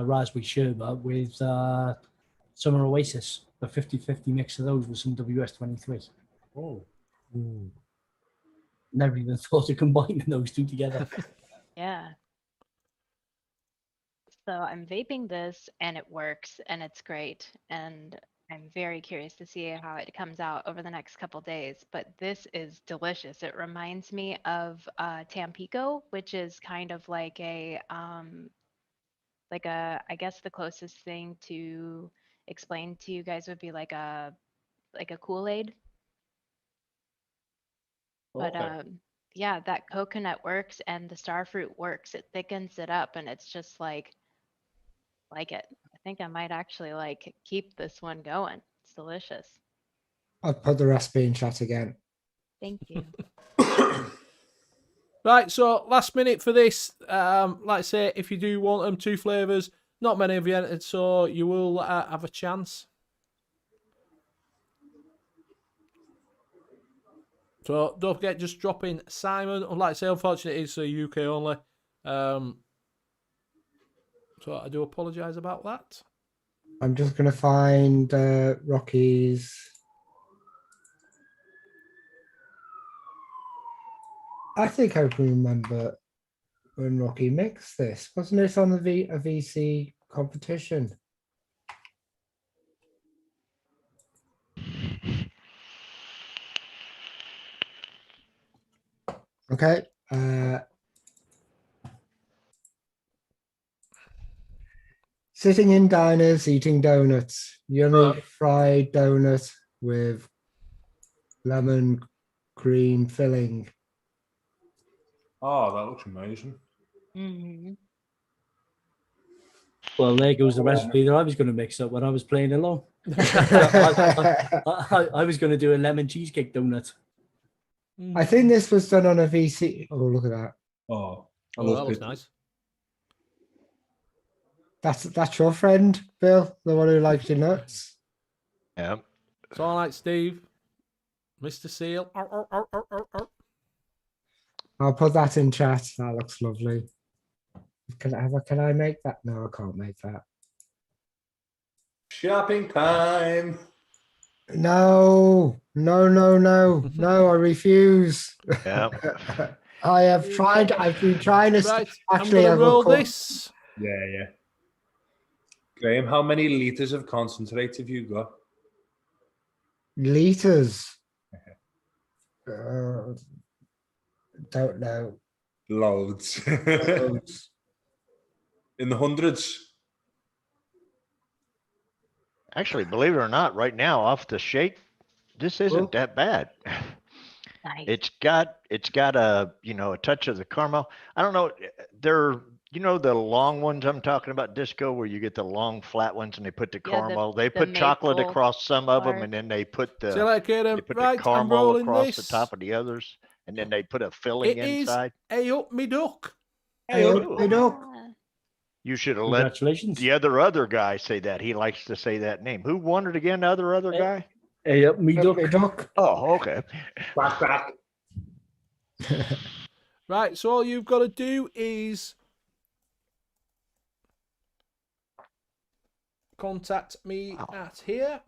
raspberry sherbet with Summer Oasis. A 50-50 mix of those with some WS-23. Oh. Never even thought of combining those 2 together. Yeah. So I'm vaping this and it works and it's great. And I'm very curious to see how it comes out over the next couple days, but this is delicious. It reminds me of Tampico, which is kind of I guess the closest thing to explain to you guys would be like a Kool-Aid. But Okay. yeah, that coconut works and the star fruit works. It thickens it up and it's just like it. I think I might actually keep this one going. It's delicious. I'll put the recipe in chat again. Thank you. Right, so last minute for this. Like I say, if you do want them, 2 flavours, not many of you entered, so you will have a chance. So don't forget, just drop in Simon. Like I say, unfortunately, it's UK only. So I do apologise about that. I'm just going to find Rocky's. I think I can remember when Rocky mixed this. Wasn't it on a VC competition? Okay. Sitting in diners, eating donuts. Yummy fried donut with lemon cream filling. Oh, that looks amazing. Mm-hmm. Well, there goes the recipe that I was going to mix up when I was playing along. I was going to do a lemon cheesecake donut. I think this was done on a VC. Oh, look at that. Oh, I that love looks it. nice. That's your friend, Bill, the one who likes your nuts. Yeah. It's all right, Steve. Mr. Seal. I'll put that in chat. That looks lovely. Can I make that? No, I can't make that. Shopping time. No, I refuse. Yeah. I've been trying to Right, actually I'm going to roll this. Yeah. Graham, how many litres of concentrate have you got? liters. Don't know. Loads. In the hundreds. Actually, believe it or not, right now off the shake, this isn't that bad. Nice. It's got a a touch of the caramel. I don't know. They're the long ones I'm talking about, Disco, where you get the long flat ones and they put the caramel. They the put chocolate maple across some of them, part. and then they put the See you later, Kieran. they put Right, the I'm caramel rolling across this. the top of the others, and then they put a filling It is inside. a up me duck. Hey, look. Ah, You should have let Congratulations. the other guy say that. He likes to say that name. Who won it again? The other guy? Hey, up me duck. Duck. Oh, okay. Back. Right, so all you've got to do is contact me at here.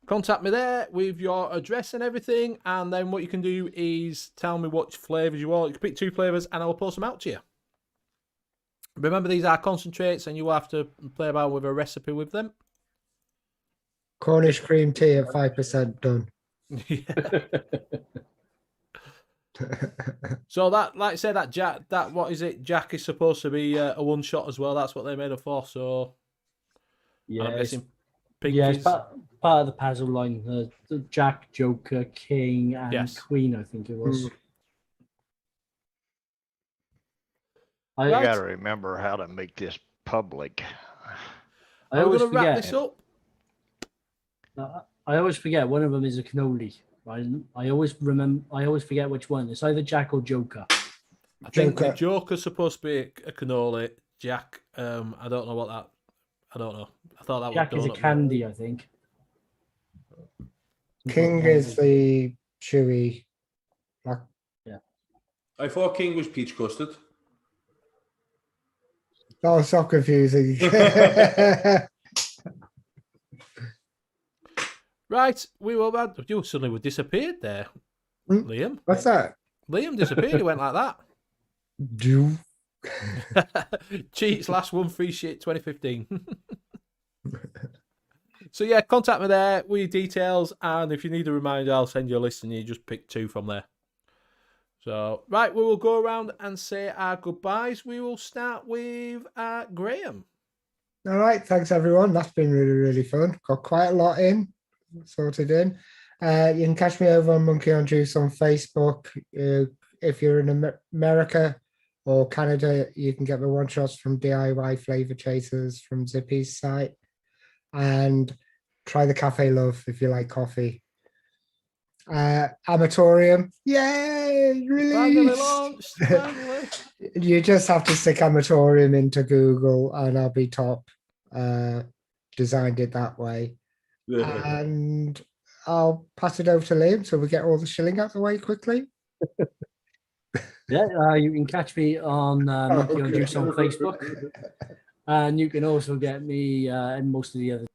Contact me there with your address and everything, and then what you can do is tell me what flavours you want. You can pick 2 flavours and I will post them out to you. Remember, these are concentrates and you will have to play about with a recipe with them. Cornish cream tea at 5% done. So that, like I said, that what is it? Jack is supposed to be a one shot as well. That's what they made it for. So Yeah, I'm it's, guessing it's part of the puzzle line. The Jack, Joker, King, and Queen, I think it was. I gotta remember how to make this public. I always going to wrap forget. this up. I always forget one of them is a cannoli. I always forget which one. It's either Jack or Joker. I think the Joker's supposed to be a cannoli. Jack, I don't know what that. I don't know. I thought that Jack was is a candy, I think. King is the chewy. Yeah. I thought King was peach custard. Oh, so confusing. Right, we were. You suddenly were disappeared there, Liam. What's that? Liam disappeared. He went like that. Do. Cheats, last one, free shit, 2015. So yeah, contact me there with your details, and if you need a reminder, I'll send you a list and you just pick 2 from there. So, right, we will go around and say our goodbyes. We will start with Graham. All right, thanks everyone. That's been really, really fun. Got quite a lot sorted in. You can catch me over on Monkey on Juice on Facebook. If you're in America or Canada, you can get the one shots from DIY Flavor Chasers from Zippy's site. And try the Cafe Love if you like coffee. Amatorium, yay! Release. You just have to stick Amatorium into Google, and I'll be top. Designed it that way, and I'll pass it over to Liam so we get all the shilling out the way quickly. Yeah, you can catch me on Monkey on Juice on Facebook, and you can also get me in most of the other.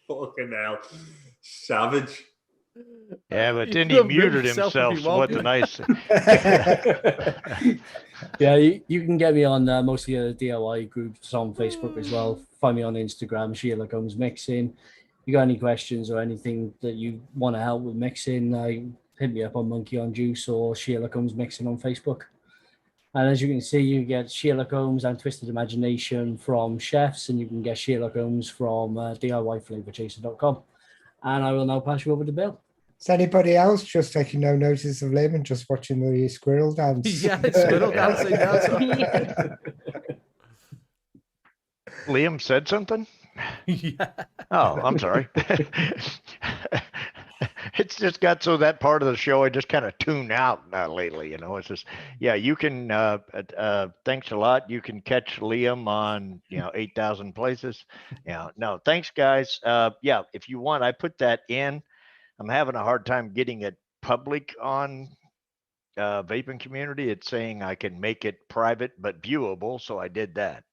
Fucking hell. Savage. Yeah, but then he muted himself. So what the nice. Yeah, you can get me on most of the other DIY groups on Facebook as well. Find me on Instagram, U.K.E-liquid Mixing. If you got any questions or anything that you want to help with mixing, hit me up on Monkey on Juice or U.K.E-liquid Mixing on Facebook. And as you can see, you get U.K.E-liquid and Twisted Imagination from chefs, and you can get U.K.E-liquid from DIYFlavorchaser.com. And I will now pass you over to Bill. Is anybody else just taking no notice of Liam and just watching the squirrel dance? Yeah, squirrel dancing. Liam said something? Yeah. Oh, I'm sorry. It's just got so that part of the show I just kind of tune out lately. It's just, yeah, you can, thanks a lot. You can catch Liam on, 8,000 places. Yeah, no, thanks guys. Yeah, if you want, I put that in. I'm having a hard time getting it public on vaping community. It's saying I can make it private but viewable, so I did that.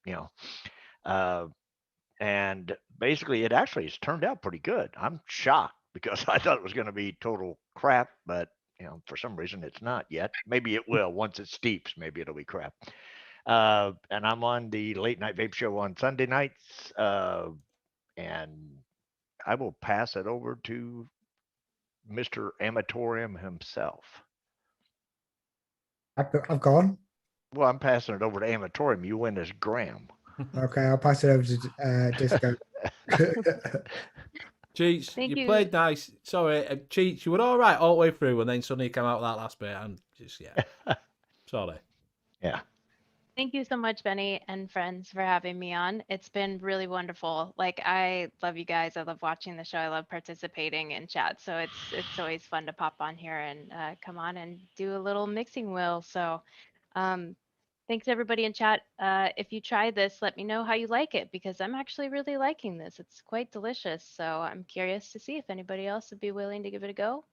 And basically it actually has turned out pretty good. I'm shocked because I thought it was going to be total crap, but for some reason it's not yet. Maybe it will once it steeps. Maybe it'll be crap. And I'm on the Late Night Vape Show on Sunday nights, and I will pass it over to Mr. Amatorium himself. I've gone. Well, I'm passing it over to Amatorium. You win as Graham. Okay, I'll pass it over to Disco. Cheats, you played nice. Sorry, Cheats, you were all right all the way through, and then suddenly you came out that last bit, and just, yeah. Sorry. Yeah. Thank you so much, Benny and friends, for having me on. It's been really wonderful. Like, I love you guys. I love watching the show. I love participating in chat. So it's always fun to pop on here and come on and do a little mixing wheel. So thanks everybody in chat. If you try this, let me know how you like it, because I'm actually really liking this. It's quite delicious. So I'm curious to see if anybody else would be willing to give it a go.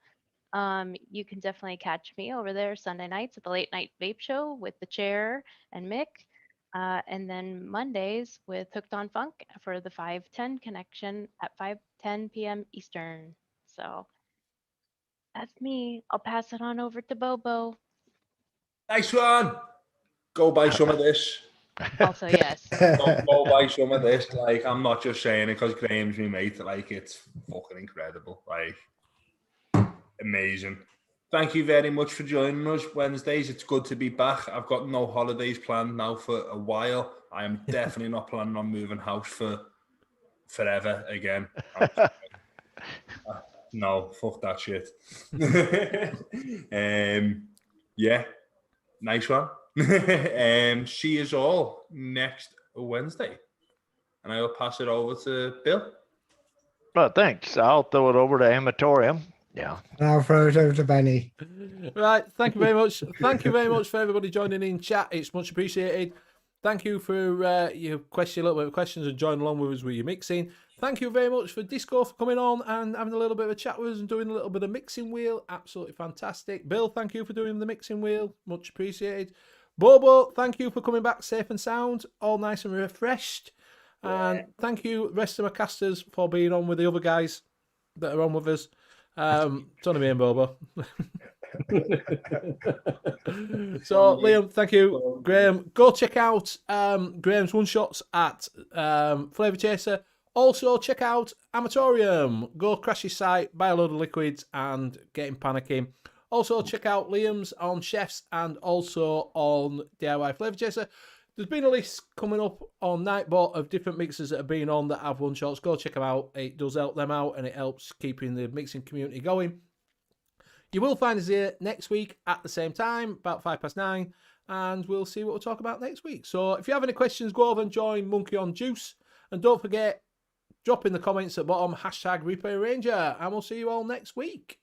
You can definitely catch me over there Sunday nights at the Late Night Vape Show with the Chair and Mick. And then Mondays with Hooked on Funk for the 5:10 connection at 5:10 p.m. Eastern. So that's me. I'll pass it on over to Bobo. Nice one. Go buy some of this. Also, yes. Go buy some of this. Like, I'm not just saying it because Graham's my mate. Like, it's fucking incredible. Like, amazing. Thank you very much for joining us Wednesdays. It's good to be back. I've got no holidays planned now for a while. I am definitely not planning on moving house for forever again. No, fuck that shit. Yeah, nice one. See us all next Wednesday. And I will pass it over to Bill. Well, thanks. I'll throw it over to Amatorium. Yeah. And I'll throw it over to Benny. Right. Thank you very much. Thank you very much for everybody joining in chat. It's much appreciated. Thank you for your little bit of questions and joining along with us with your mixing. Thank you very much for Disco for coming on and having a little bit of a chat with us and doing a little bit of mixing wheel. Absolutely fantastic. Bill, thank you for doing the mixing wheel. Much appreciated. Bobo, thank you for coming back safe and sound, all nice and refreshed. And thank you, rest of my casters, for being on with the other guys that are on with us. It's only me and Bobo. So, Liam, thank you. Graham, go check out Graham's one-shots at Flavour Chaser. Also, check out Amatorium. Go crash his site, buy a load of liquids, and get him panicking. Also, check out Liam's on Chefs and also on DIY Flavour Chaser. There's been a list coming up on Nightbot of different mixers that have been on that have one-shots. Go check them out. It does help them out, and it helps keeping the mixing community going. You will find us here next week at the same time, about 9:05, and we'll see what we'll talk about next week. So if you have any questions, go over and join Monkey on Juice. And don't forget, drop in the comments at the bottom, #Replay Ranger, and we'll see you all next week.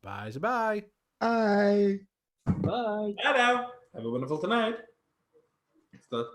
Bye. Bye. Bye. Hello. Have a wonderful tonight. It's the